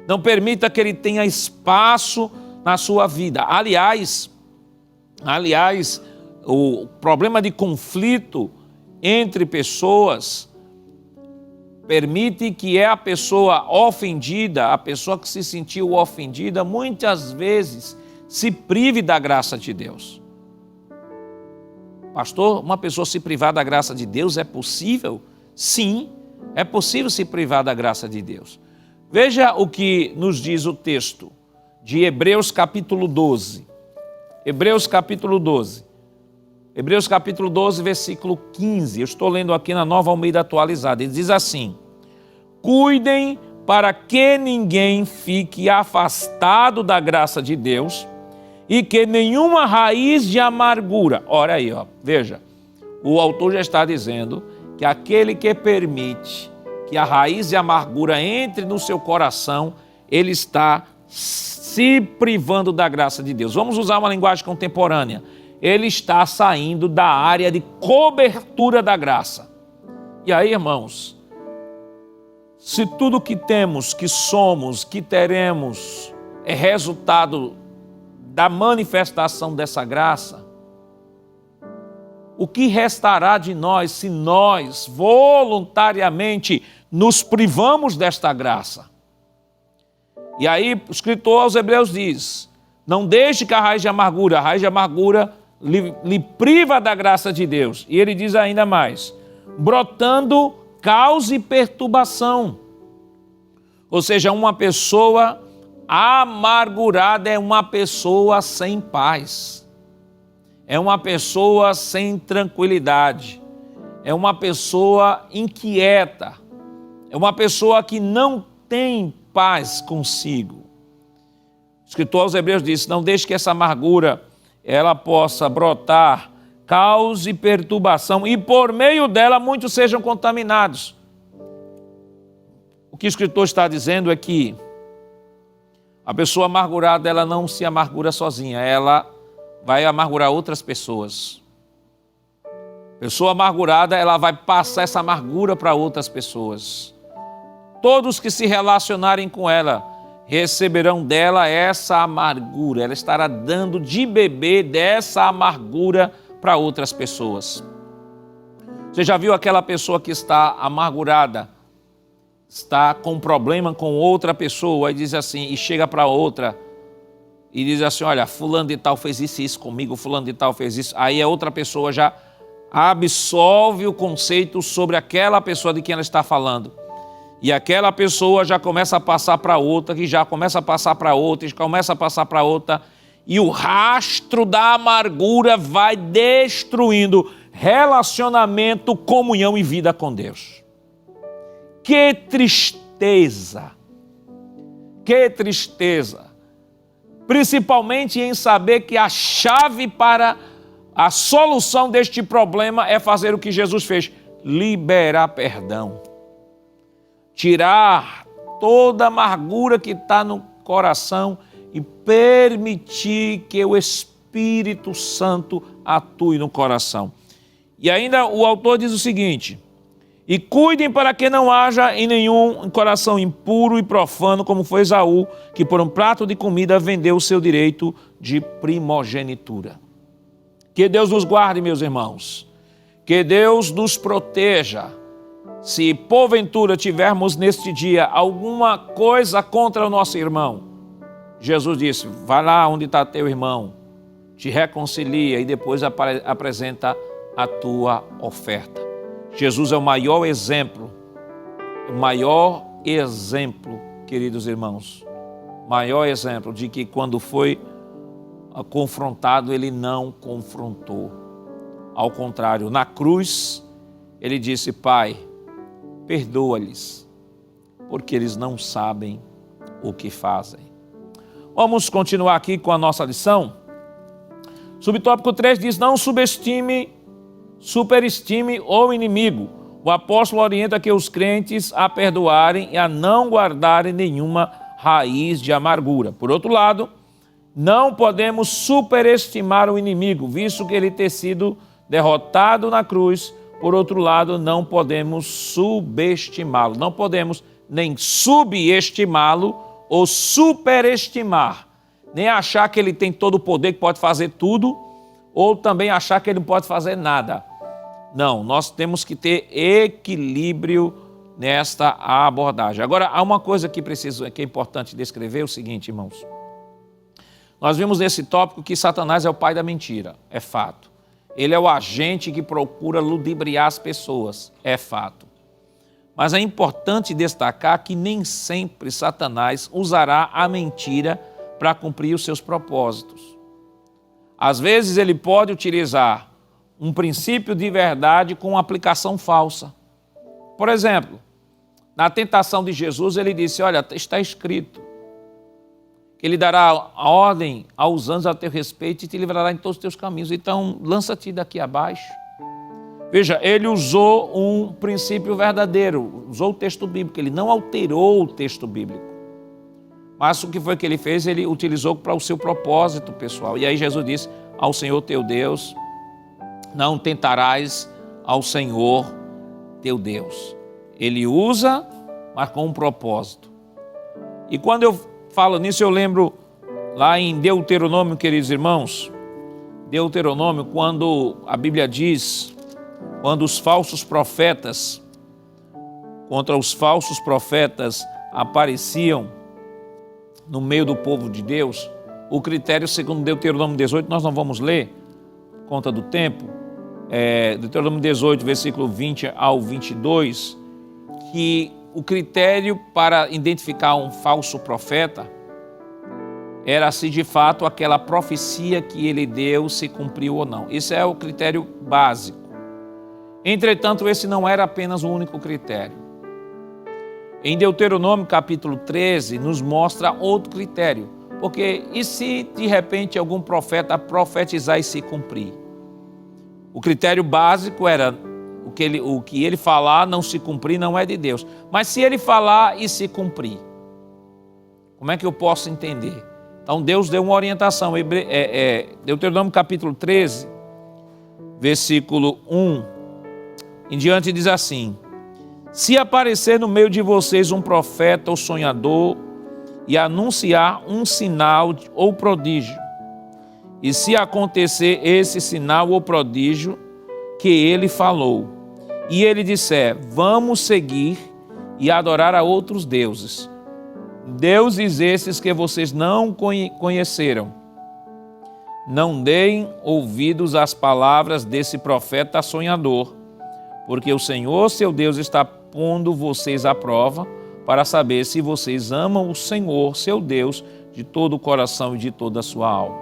Não permita que ele tenha espaço na sua vida. Aliás, o problema de conflito entre pessoas permite que a pessoa ofendida, a pessoa que se sentiu ofendida, muitas vezes se prive da graça de Deus. Pastor, uma pessoa se privar da graça de Deus é possível? Sim, é possível se privar da graça de Deus. Veja o que nos diz o texto de Hebreus capítulo 12. Hebreus capítulo 12. Hebreus capítulo 12, versículo 15. Eu estou lendo aqui na Nova Almeida Atualizada. Ele diz assim, cuidem para que ninguém fique afastado da graça de Deus e que nenhuma raiz de amargura. Olha aí, veja, o autor já está dizendo que aquele que permite que a raiz de amargura entre no seu coração, ele está se privando da graça de Deus. Vamos usar uma linguagem contemporânea. Ele está saindo da área de cobertura da graça. E aí, irmãos, se tudo que temos, que somos, que teremos é resultado da manifestação dessa graça, o que restará de nós se nós voluntariamente nos privamos desta graça? E aí o escritor aos Hebreus diz, não deixe que a raiz de amargura lhe priva da graça de Deus. E ele diz ainda mais, brotando cause perturbação. Ou seja, uma pessoa amargurada é uma pessoa sem paz. É uma pessoa sem tranquilidade. É uma pessoa inquieta. É uma pessoa que não tem paz consigo. O escritor aos Hebreus diz, não deixe que essa amargura ela possa brotar, cause perturbação e por meio dela muitos sejam contaminados. O que o escritor está dizendo é que a pessoa amargurada, ela não se amargura sozinha, ela vai amargurar outras pessoas. A pessoa amargurada, ela vai passar essa amargura para outras pessoas. Todos que se relacionarem com ela receberão dela essa amargura. Ela estará dando de beber dessa amargura para outras pessoas. Você já viu aquela pessoa que está amargurada, está com um problema com outra pessoa e diz assim, e chega para outra e diz assim, olha, fulano de tal fez isso comigo, fulano de tal fez isso. Aí a outra pessoa já absolve o conceito sobre aquela pessoa de quem ela está falando. E aquela pessoa já começa a passar para outra, que já começa a passar para outra, já começa a passar para outra. e o rastro da amargura vai destruindo relacionamento, comunhão e vida com Deus. Que tristeza! Que tristeza! Principalmente em saber que a chave para a solução deste problema é fazer o que Jesus fez: liberar perdão. Tirar toda a amargura que está no coração e permitir que o Espírito Santo atue no coração. E ainda o autor diz o seguinte: e cuidem para que não haja em nenhum coração impuro e profano, como foi Esaú, que por um prato de comida vendeu o seu direito de primogenitura. Que Deus nos guarde, meus irmãos. Que Deus nos proteja. Se porventura tivermos neste dia alguma coisa contra o nosso irmão, Jesus disse: vai lá onde está teu irmão, te reconcilia e depois apresenta a tua oferta. Jesus é o maior exemplo, queridos irmãos, maior exemplo de que quando foi confrontado, ele não confrontou. Ao contrário, na cruz, ele disse: Pai, perdoa-lhes, porque eles não sabem o que fazem. Vamos continuar aqui com a nossa lição. Subtópico 3 diz: não superestime o inimigo. O apóstolo orienta que os crentes a perdoarem e a não guardarem nenhuma raiz de amargura. Por outro lado, não podemos superestimar o inimigo, visto que ele ter sido derrotado na cruz. Por outro lado, não podemos subestimá-lo. Não podemos nem subestimá-lo ou superestimar, nem achar que ele tem todo o poder, que pode fazer tudo, ou também achar que ele não pode fazer nada. Não, nós temos que ter equilíbrio nesta abordagem. Agora, há uma coisa que é importante descrever, é o seguinte, irmãos. Nós vimos nesse tópico que Satanás é o pai da mentira, é fato. Ele é o agente que procura ludibriar as pessoas, é fato. Mas é importante destacar que nem sempre Satanás usará a mentira para cumprir os seus propósitos. Às vezes ele pode utilizar um princípio de verdade com uma aplicação falsa. Por exemplo, na tentação de Jesus, ele disse: olha, está escrito que ele dará a ordem aos anjos a teu respeito e te livrará em todos os teus caminhos. Então, lança-te daqui abaixo. Veja, ele usou um princípio verdadeiro, usou o texto bíblico, ele não alterou o texto bíblico. Mas o que foi que ele fez? Ele utilizou para o seu propósito pessoal. E aí Jesus disse: ao Senhor teu Deus não tentarás ao Senhor teu Deus. Ele usa, mas com um propósito. E quando eu falo nisso, eu lembro lá em Deuteronômio, queridos irmãos, Deuteronômio, quando a Bíblia diz, quando os falsos profetas, contra os falsos profetas apareciam no meio do povo de Deus, o critério segundo Deuteronômio 18, nós não vamos ler, por conta do tempo, Deuteronômio 18, versículo 20 ao 22, que o critério para identificar um falso profeta era se de fato aquela profecia que ele deu se cumpriu ou não. Esse é o critério básico. Entretanto, esse não era apenas o único critério. Em Deuteronômio capítulo 13 nos mostra outro critério. Porque e se de repente algum profeta profetizar e se cumprir? O critério básico era o que ele falar não se cumprir não é de Deus. Mas se ele falar e se cumprir, como é que eu posso entender? Então Deus deu uma orientação. Deuteronômio capítulo 13, versículo 1 em diante diz assim: se aparecer no meio de vocês um profeta ou sonhador e anunciar um sinal ou prodígio, e se acontecer esse sinal ou prodígio que ele falou, e ele disser: vamos seguir e adorar a outros deuses, deuses esses que vocês não conheceram, não deem ouvidos às palavras desse profeta sonhador, porque o Senhor, seu Deus, está pondo vocês à prova para saber se vocês amam o Senhor, seu Deus, de todo o coração e de toda a sua alma.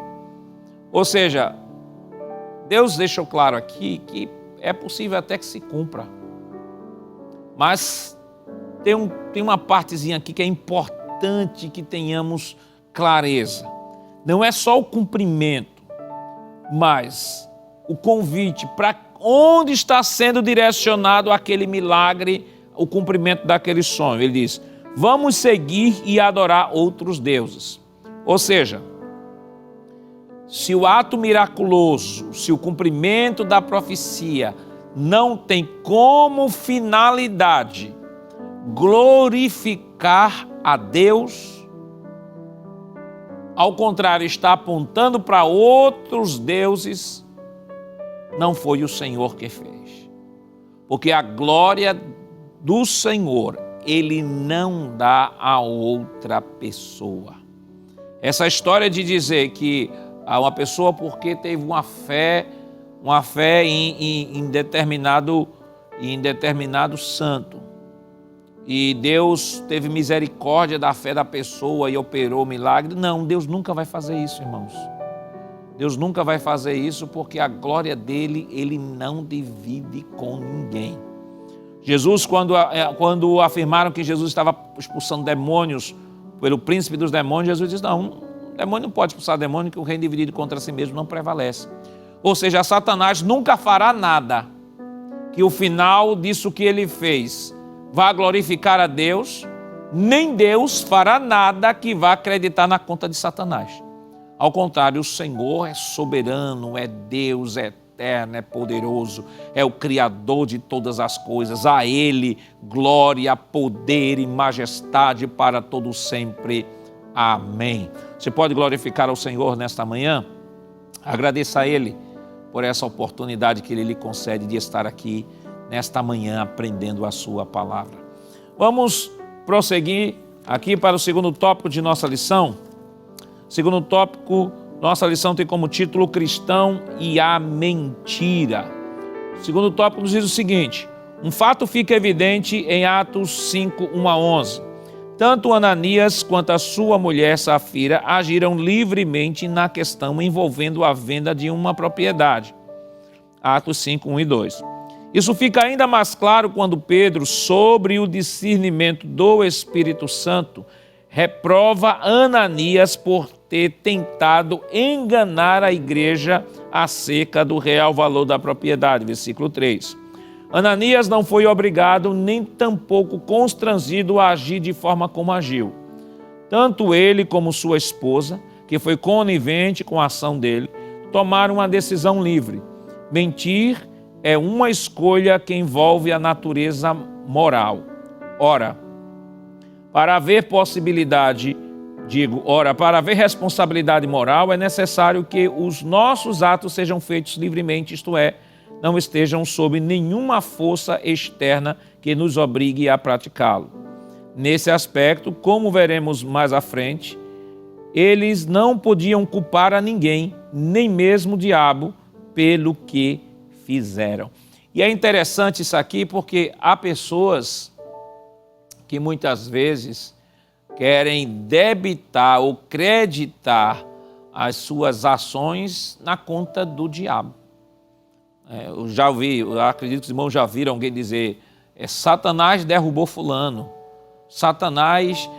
Ou seja, Deus deixou claro aqui que é possível até que se cumpra. Mas tem uma partezinha aqui que é importante que tenhamos clareza. Não é só o cumprimento, mas o convite para onde está sendo direcionado aquele milagre, o cumprimento daquele sonho. Ele diz, vamos seguir e adorar outros deuses. Ou seja, se o ato miraculoso, se o cumprimento da profecia não tem como finalidade glorificar a Deus, ao contrário, está apontando para outros deuses, não foi o Senhor que fez. Porque a glória do Senhor, Ele não dá a outra pessoa. Essa história de dizer que uma pessoa, porque teve uma fé em determinado santo, e Deus teve misericórdia da fé da pessoa e operou o milagre. Não, Deus nunca vai fazer isso, irmãos. Deus nunca vai fazer isso, porque a glória dele, Ele não divide com ninguém. Jesus, quando afirmaram que Jesus estava expulsando demônios pelo príncipe dos demônios, Jesus disse, não, demônio não pode expulsar demônio, que o reino dividido contra si mesmo não prevalece. Ou seja, Satanás nunca fará nada que o final disso que ele fez vá glorificar a Deus, nem Deus fará nada que vá acreditar na conta de Satanás. Ao contrário, o Senhor é soberano, é Deus, é eterno, é poderoso, é o Criador de todas as coisas. A Ele glória, poder e majestade para todo sempre. Amém. Você pode glorificar ao Senhor nesta manhã? Agradeça a Ele por essa oportunidade que Ele lhe concede de estar aqui nesta manhã aprendendo a sua palavra. Vamos prosseguir aqui para o segundo tópico de nossa lição. Segundo tópico, nossa lição tem como título o cristão e a mentira. O segundo tópico nos diz o seguinte: um fato fica evidente em Atos 5, 1 a 11. Tanto Ananias quanto a sua mulher Safira agiram livremente na questão envolvendo a venda de uma propriedade. Atos 5, 1 e 2. Isso fica ainda mais claro quando Pedro, sobre o discernimento do Espírito Santo, reprova Ananias por ter tentado enganar a igreja acerca do real valor da propriedade. Versículo 3. Ananias não foi obrigado nem tampouco constrangido a agir de forma como agiu. Tanto ele como sua esposa, que foi conivente com a ação dele, tomaram uma decisão livre. Mentir é uma escolha que envolve a natureza moral. Ora, para haver responsabilidade moral, é necessário que os nossos atos sejam feitos livremente, isto é, não estejam sob nenhuma força externa que nos obrigue a praticá-lo. Nesse aspecto, como veremos mais à frente, eles não podiam culpar a ninguém, nem mesmo o diabo, pelo que fizeram. E é interessante isso aqui porque há pessoas que muitas vezes querem debitar ou creditar as suas ações na conta do diabo. Eu acredito que os irmãos já viram alguém dizer, Satanás derrubou fulano, Satanás,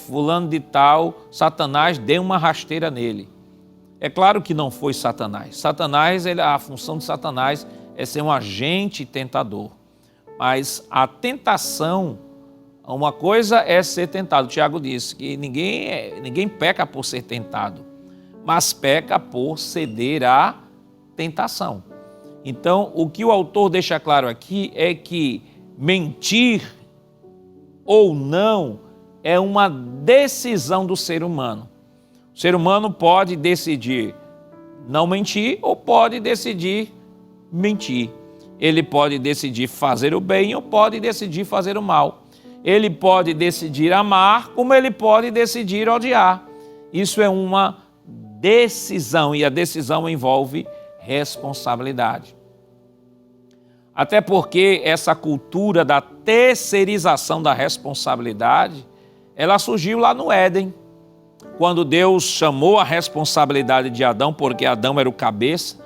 fulano de tal, Satanás deu uma rasteira nele. É claro que não foi Satanás. A função de Satanás é ser um agente tentador. Mas a tentação, uma coisa é ser tentado. O Tiago disse que ninguém peca por ser tentado, mas peca por ceder à tentação. Então, o que o autor deixa claro aqui é que mentir ou não é uma decisão do ser humano. O ser humano pode decidir não mentir ou pode decidir mentir. Ele pode decidir fazer o bem ou pode decidir fazer o mal. Ele pode decidir amar como ele pode decidir odiar. Isso é uma decisão e a decisão envolve responsabilidade. Até porque essa cultura da terceirização da responsabilidade, ela surgiu lá no Éden. quando Deus chamou a responsabilidade de Adão, porque Adão era o cabeça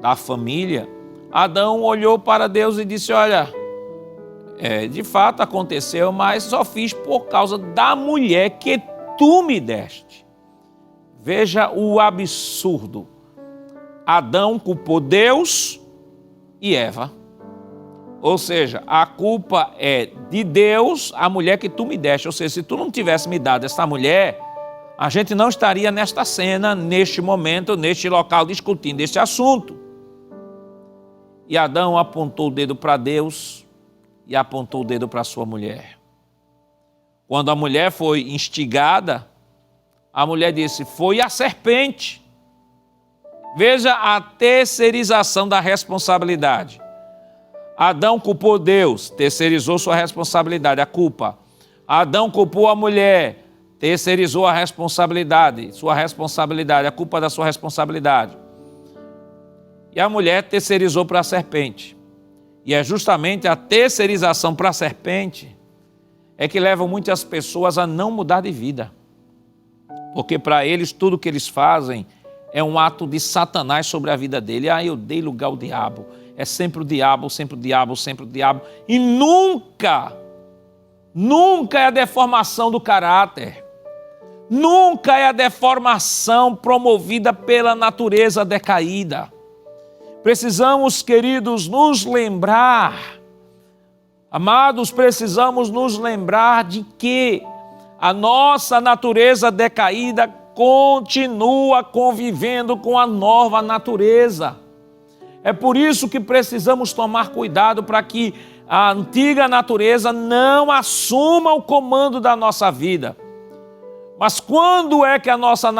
da família, Adão olhou para Deus e disse: olha, de fato aconteceu, mas só fiz por causa da mulher que tu me deste. Veja o absurdo. Adão culpou Deus e Eva. Ou seja, a culpa é de Deus, a mulher que tu me deste. Ou seja, se tu não tivesse me dado essa mulher, a gente não estaria nesta cena, neste momento, neste local, discutindo este assunto. E Adão apontou o dedo para Deus e apontou o dedo para sua mulher. Quando a mulher foi instigada, a mulher disse: foi a serpente. Veja a terceirização da responsabilidade. Adão culpou Deus, terceirizou sua responsabilidade, a culpa. Adão culpou a mulher, terceirizou a responsabilidade, sua responsabilidade, a culpa da sua responsabilidade. E a mulher terceirizou para a serpente. E é justamente a terceirização para a serpente é que leva muitas pessoas a não mudar de vida. Porque para eles tudo que eles fazem é um ato de Satanás sobre a vida dele. Eu dei lugar ao diabo. É sempre o diabo, sempre o diabo, sempre o diabo. E nunca é a deformação do caráter. Nunca é a deformação promovida pela natureza decaída. Precisamos, queridos, nos lembrar, amados, precisamos nos lembrar de que a nossa natureza decaída continua convivendo com a nova natureza. É por isso que precisamos tomar cuidado para que a antiga natureza não assuma o comando da nossa vida. Mas quando é que a nossa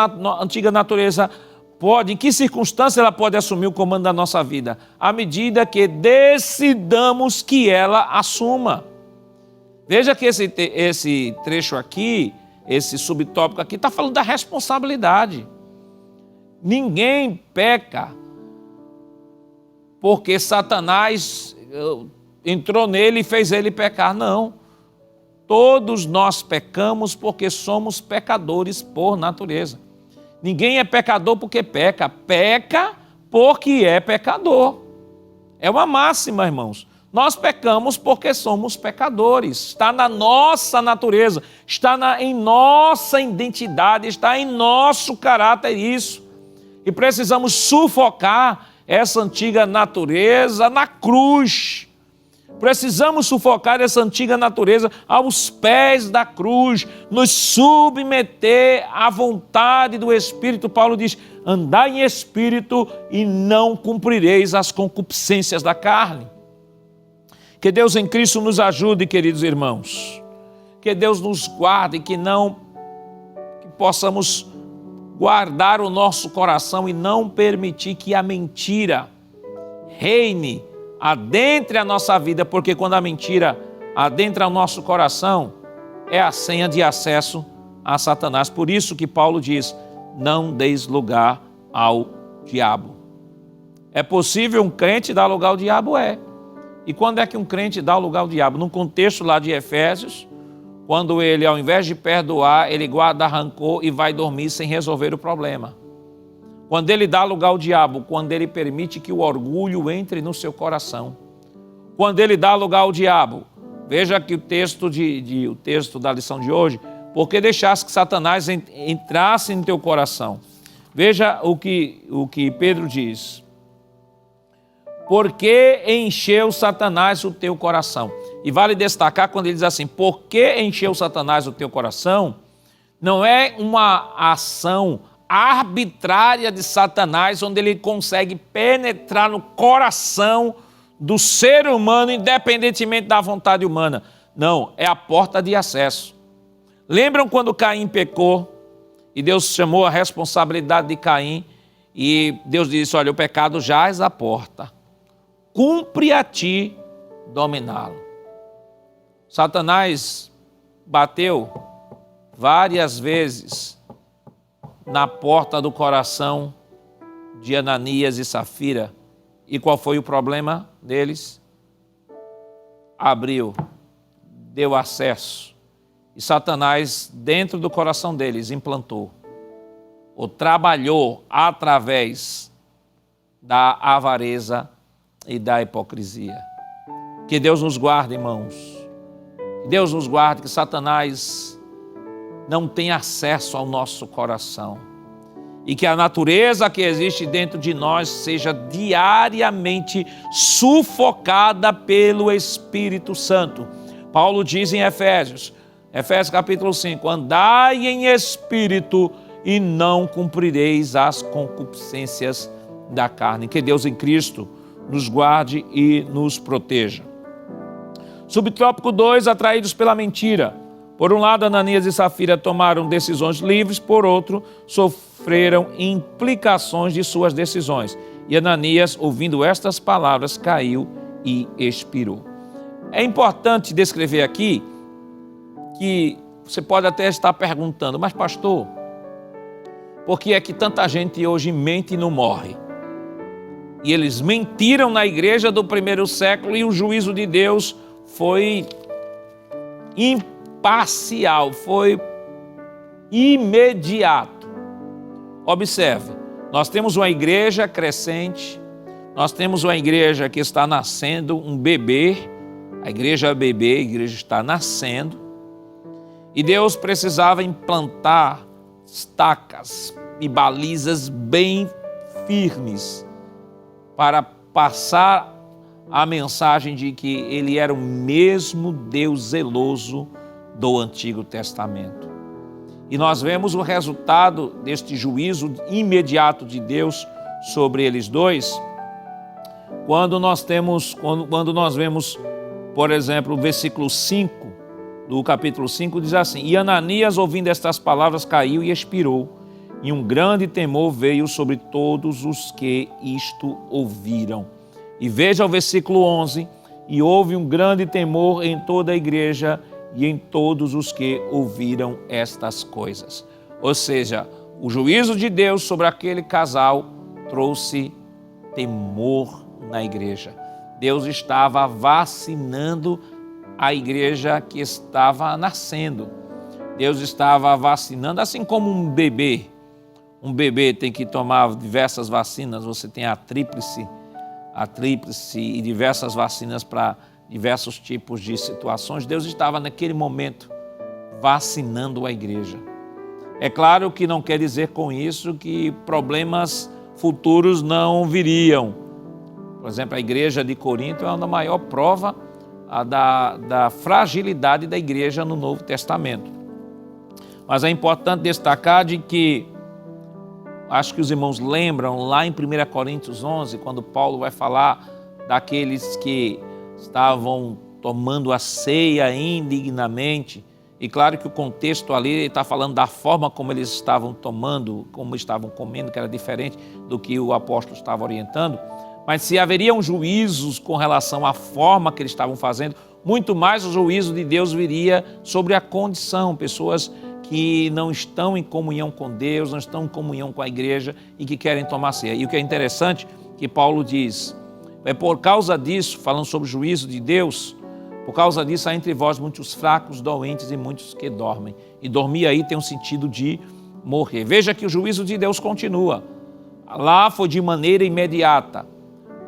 antiga natureza pode, em que circunstância ela pode assumir o comando da nossa vida? À medida que decidamos que ela assuma. Veja que esse trecho aqui, esse subtópico aqui, está falando da responsabilidade. Ninguém peca porque Satanás entrou nele e fez ele pecar. Não. Todos nós pecamos porque somos pecadores por natureza. Ninguém é pecador porque peca. Peca porque é pecador. É uma máxima, irmãos. Nós pecamos porque somos pecadores. Está na nossa natureza, está em nossa identidade, está em nosso caráter isso. E precisamos sufocar essa antiga natureza na cruz. Precisamos sufocar essa antiga natureza aos pés da cruz, nos submeter à vontade do Espírito. Paulo diz: andai em espírito e não cumprireis as concupiscências da carne. Que Deus em Cristo nos ajude, queridos irmãos. Que Deus nos guarde, que possamos guardar o nosso coração e não permitir que a mentira reine, adentre a nossa vida, porque quando a mentira adentra o nosso coração, é a senha de acesso a Satanás. Por isso que Paulo diz: não deis lugar ao diabo. É possível um crente dar lugar ao diabo? É. E quando é que um crente dá lugar ao diabo? No contexto lá de Efésios, quando ele, ao invés de perdoar, ele guarda rancor e vai dormir sem resolver o problema. Quando ele dá lugar ao diabo, quando ele permite que o orgulho entre no seu coração. Quando ele dá lugar ao diabo, veja aqui o texto da lição de hoje: porque deixaste que Satanás entrasse no teu coração. Veja o que Pedro diz: porque encheu Satanás o teu coração. E vale destacar quando ele diz assim: porque encheu Satanás o teu coração, não é uma ação arbitrária de Satanás, onde ele consegue penetrar no coração do ser humano, independentemente da vontade humana. Não, é a porta de acesso. Lembram quando Caim pecou e Deus chamou a responsabilidade de Caim e Deus disse: olha, o pecado jaz à porta, cumpre a ti dominá-lo. Satanás bateu várias vezes na porta do coração de Ananias e Safira. E qual foi o problema deles? Abriu, deu acesso. E Satanás, dentro do coração deles, implantou. ou trabalhou através da avareza e da hipocrisia. Que Deus nos guarde, irmãos. Que Deus nos guarde, que Satanás não tenha acesso ao nosso coração. E que a natureza que existe dentro de nós seja diariamente sufocada pelo Espírito Santo. Paulo diz em Efésios capítulo 5, andai em espírito e não cumprireis as concupiscências da carne. Que Deus em Cristo nos guarde e nos proteja. Subtópico 2, atraídos pela mentira. Por um lado, Ananias e Safira tomaram decisões livres, por outro, sofreram implicações de suas decisões. E Ananias, ouvindo estas palavras, caiu e expirou. É importante descrever aqui que você pode até estar perguntando, mas pastor, por que é que tanta gente hoje mente e não morre? E eles mentiram na igreja do primeiro século e o juízo de Deus foi imparcial, foi imediato. Observe, nós temos uma igreja crescente, nós temos uma igreja que está nascendo, um bebê, a igreja está nascendo, e Deus precisava implantar estacas e balizas bem firmes para passar a mensagem de que Ele era o mesmo Deus zeloso do Antigo Testamento. E nós vemos o resultado deste juízo imediato de Deus sobre eles dois, quando nós vemos, por exemplo, o versículo 5 do capítulo 5 diz assim: E Ananias, ouvindo estas palavras, caiu e expirou, e um grande temor veio sobre todos os que isto ouviram. E veja o versículo 11, e houve um grande temor em toda a igreja e em todos os que ouviram estas coisas. Ou seja, o juízo de Deus sobre aquele casal trouxe temor na igreja. Deus estava vacinando a igreja que estava nascendo. Deus estava vacinando, assim como um bebê. Um bebê tem que tomar diversas vacinas, você tem a tríplice e diversas vacinas para diversos tipos de situações. Deus estava naquele momento vacinando a igreja. É claro que não quer dizer com isso que problemas futuros não viriam. Por exemplo, a igreja de Corinto é uma maior prova da fragilidade da igreja no Novo Testamento. Mas é importante destacar de que, acho que os irmãos lembram lá em 1 Coríntios 11, quando Paulo vai falar daqueles que estavam tomando a ceia indignamente, e claro que o contexto ali está falando da forma como eles estavam tomando, como estavam comendo, que era diferente do que o apóstolo estava orientando, mas se haveriam juízos com relação à forma que eles estavam fazendo, muito mais o juízo de Deus viria sobre a condição, pessoas que não estão em comunhão com Deus, não estão em comunhão com a igreja e que querem tomar ceia. E o que é interessante, que Paulo diz, é por causa disso, falando sobre o juízo de Deus, por causa disso há entre vós muitos fracos, doentes e muitos que dormem. E dormir aí tem um sentido de morrer. Veja que o juízo de Deus continua. Lá foi de maneira imediata,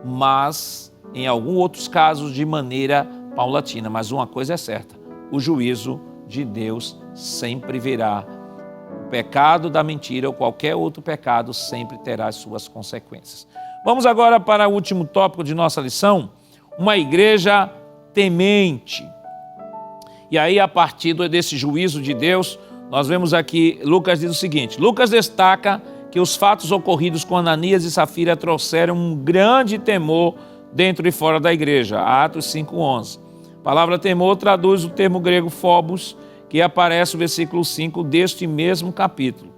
mas em alguns outros casos de maneira paulatina. Mas uma coisa é certa, o juízo de Deus sempre virá. O pecado da mentira ou qualquer outro pecado sempre terá as suas consequências. Vamos agora para o último tópico de nossa lição, uma igreja temente. E aí, a partir desse juízo de Deus, nós vemos aqui, Lucas diz o seguinte, Lucas destaca que os fatos ocorridos com Ananias e Safira trouxeram um grande temor dentro e fora da igreja. Atos 5:11. A palavra temor traduz o termo grego phobos, que aparece no versículo 5 deste mesmo capítulo.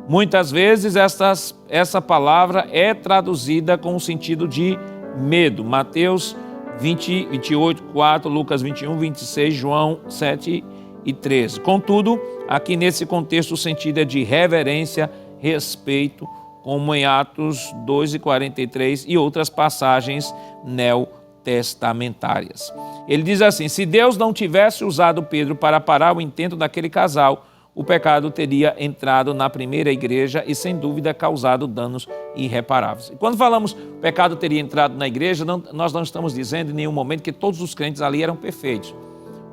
Muitas vezes essa palavra é traduzida com o sentido de medo. Mateus 20, 28, 4, Lucas 21, 26, João 7 e 13. Contudo, aqui nesse contexto o sentido é de reverência, respeito, como em Atos 2 e 43 e outras passagens neotestamentárias. Ele diz assim, se Deus não tivesse usado Pedro para parar o intento daquele casal, o pecado teria entrado na primeira igreja e, sem dúvida, causado danos irreparáveis. E quando falamos que o pecado teria entrado na igreja, nós não estamos dizendo em nenhum momento que todos os crentes ali eram perfeitos.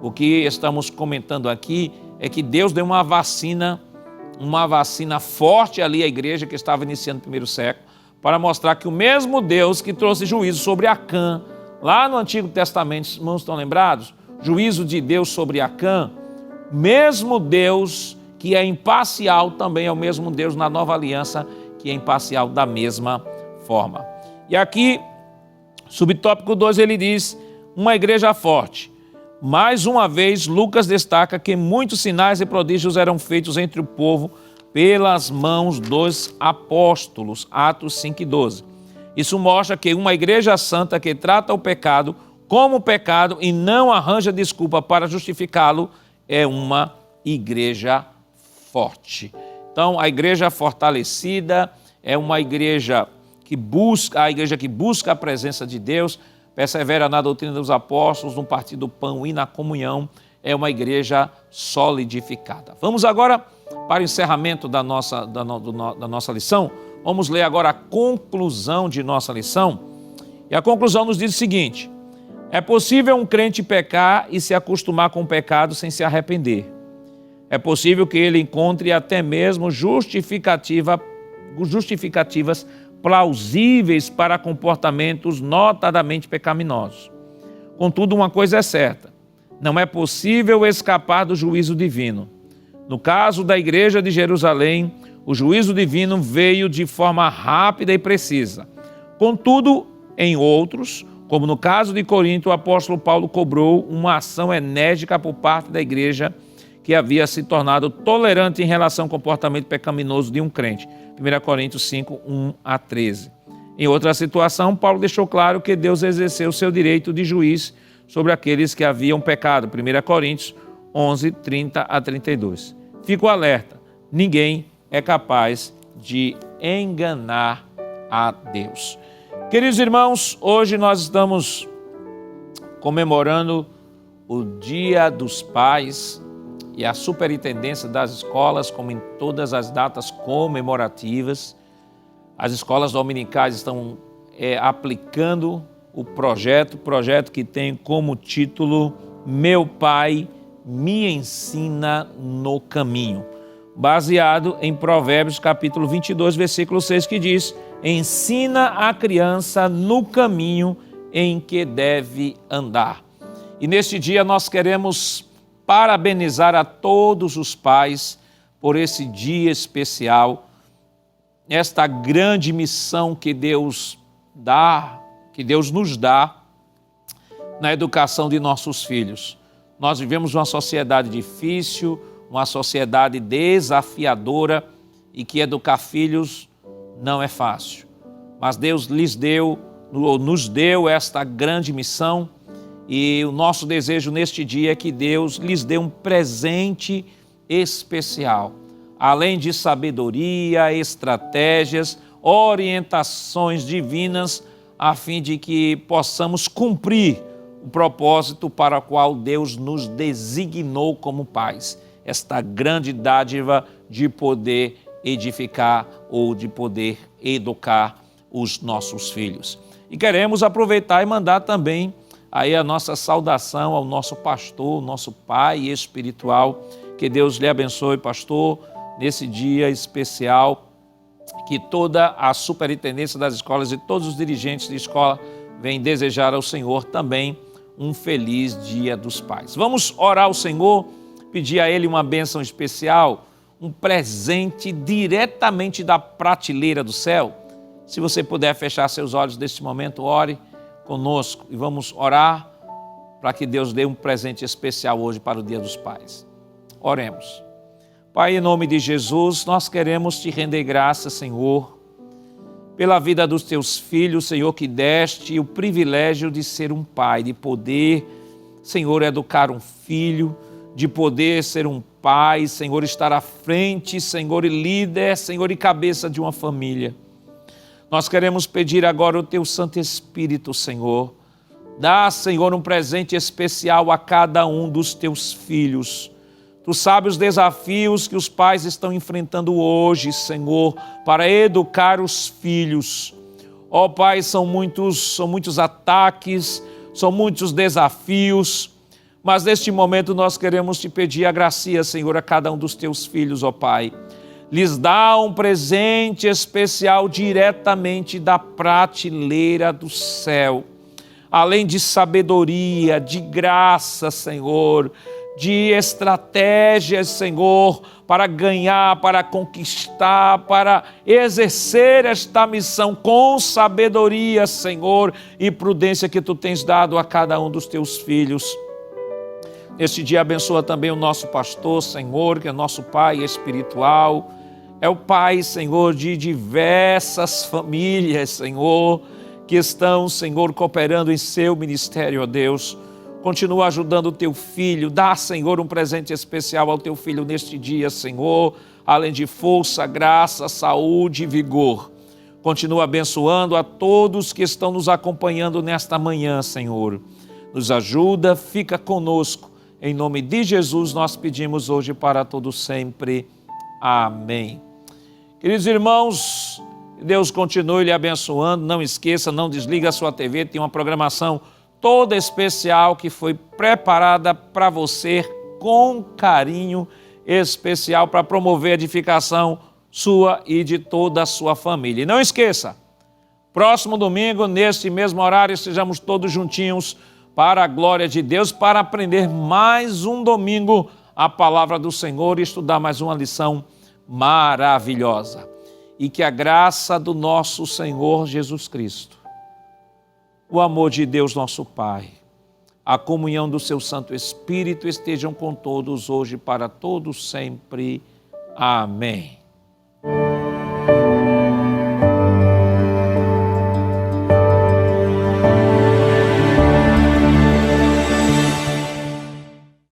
O que estamos comentando aqui é que Deus deu uma vacina forte ali à igreja que estava iniciando o primeiro século, para mostrar que o mesmo Deus que trouxe juízo sobre Acã, lá no Antigo Testamento, os irmãos estão lembrados? Juízo de Deus sobre Acã, mesmo Deus que é imparcial, também é o mesmo Deus na nova aliança, que é imparcial da mesma forma. E aqui, subtópico 2, ele diz, uma igreja forte. Mais uma vez, Lucas destaca que muitos sinais e prodígios eram feitos entre o povo pelas mãos dos apóstolos, Atos 5:12. Isso mostra que uma igreja santa que trata o pecado como pecado e não arranja desculpa para justificá-lo é uma igreja forte. Então, a igreja fortalecida é uma igreja que busca a presença de Deus, persevera na doutrina dos apóstolos, no partir do pão e na comunhão, é uma igreja solidificada. Vamos agora para o encerramento da nossa lição. Vamos ler agora a conclusão de nossa lição. E a conclusão nos diz o seguinte: é possível um crente pecar e se acostumar com o pecado sem se arrepender. É possível que ele encontre até mesmo justificativas plausíveis para comportamentos notadamente pecaminosos. Contudo, uma coisa é certa: não é possível escapar do juízo divino. No caso da igreja de Jerusalém, o juízo divino veio de forma rápida e precisa. Contudo, em outros, como no caso de Corinto, o apóstolo Paulo cobrou uma ação enérgica por parte da igreja que havia se tornado tolerante em relação ao comportamento pecaminoso de um crente. 1 Coríntios 5, 1-13. Em outra situação, Paulo deixou claro que Deus exerceu seu direito de juiz sobre aqueles que haviam pecado. 1 Coríntios 11, 30-32. Fico alerta, ninguém é capaz de enganar a Deus. Queridos irmãos, hoje nós estamos comemorando o Dia dos Pais e a superintendência das escolas, como em todas as datas comemorativas. As escolas dominicais estão aplicando o projeto que tem como título Meu Pai me ensina no caminho, baseado em Provérbios capítulo 22, versículo 6, que diz: ensina a criança no caminho em que deve andar. E neste dia nós queremos parabenizar a todos os pais por esse dia especial, esta grande missão que Deus nos dá na educação de nossos filhos. Nós vivemos uma sociedade difícil, uma sociedade desafiadora e que educar filhos não é fácil. Mas Deus nos deu esta grande missão e o nosso desejo neste dia é que Deus lhes dê um presente especial. Além de sabedoria, estratégias, orientações divinas, a fim de que possamos cumprir o propósito para o qual Deus nos designou como pais. Esta grande dádiva de poder edificar ou de poder educar os nossos filhos. E queremos aproveitar e mandar também aí a nossa saudação ao nosso pastor, nosso pai espiritual. Que Deus lhe abençoe, pastor, nesse dia especial, que toda a superintendência das escolas e todos os dirigentes de escola venham desejar ao Senhor também um feliz Dia dos Pais. Vamos orar ao Senhor, pedir a Ele uma bênção especial, um presente diretamente da prateleira do céu. Se você puder fechar seus olhos neste momento, ore conosco e vamos orar para que Deus dê um presente especial hoje para o Dia dos Pais. Oremos. Pai, em nome de Jesus, nós queremos te render graças, Senhor, pela vida dos teus filhos, Senhor, que deste o privilégio de ser um pai, de poder, Senhor, educar um filho, de poder ser um pai, Senhor, estar à frente, Senhor, e líder, Senhor, e cabeça de uma família. Nós queremos pedir agora o teu Santo Espírito, Senhor. Dá, Senhor, um presente especial a cada um dos teus filhos. Tu sabes os desafios que os pais estão enfrentando hoje, Senhor, para educar os filhos. Ó Pai, são muitos ataques, são muitos desafios, mas neste momento nós queremos te pedir a gracia, Senhor, a cada um dos teus filhos, ó Pai. Lhes dá um presente especial diretamente da prateleira do céu. Além de sabedoria, de graça, Senhor, de estratégias, Senhor, para ganhar, para conquistar, para exercer esta missão com sabedoria, Senhor, e prudência que Tu tens dado a cada um dos Teus filhos. Neste dia abençoa também o nosso pastor, Senhor, que é nosso Pai espiritual, é o Pai, Senhor, de diversas famílias, Senhor, que estão, Senhor, cooperando em Seu ministério, ó Deus. Continua ajudando o Teu Filho, dá, Senhor, um presente especial ao Teu Filho neste dia, Senhor, além de força, graça, saúde e vigor. Continua abençoando a todos que estão nos acompanhando nesta manhã, Senhor. Nos ajuda, fica conosco. Em nome de Jesus nós pedimos hoje para todos sempre. Amém. Queridos irmãos, Deus continue lhe abençoando. Não esqueça, não desliga a sua TV, tem uma programação toda especial que foi preparada para você com carinho especial para promover a edificação sua e de toda a sua família. E não esqueça, próximo domingo, neste mesmo horário, estejamos todos juntinhos para a glória de Deus, para aprender mais um domingo a palavra do Senhor e estudar mais uma lição maravilhosa. E que a graça do nosso Senhor Jesus Cristo, o amor de Deus nosso Pai, a comunhão do seu Santo Espírito estejam com todos hoje para todos sempre. Amém.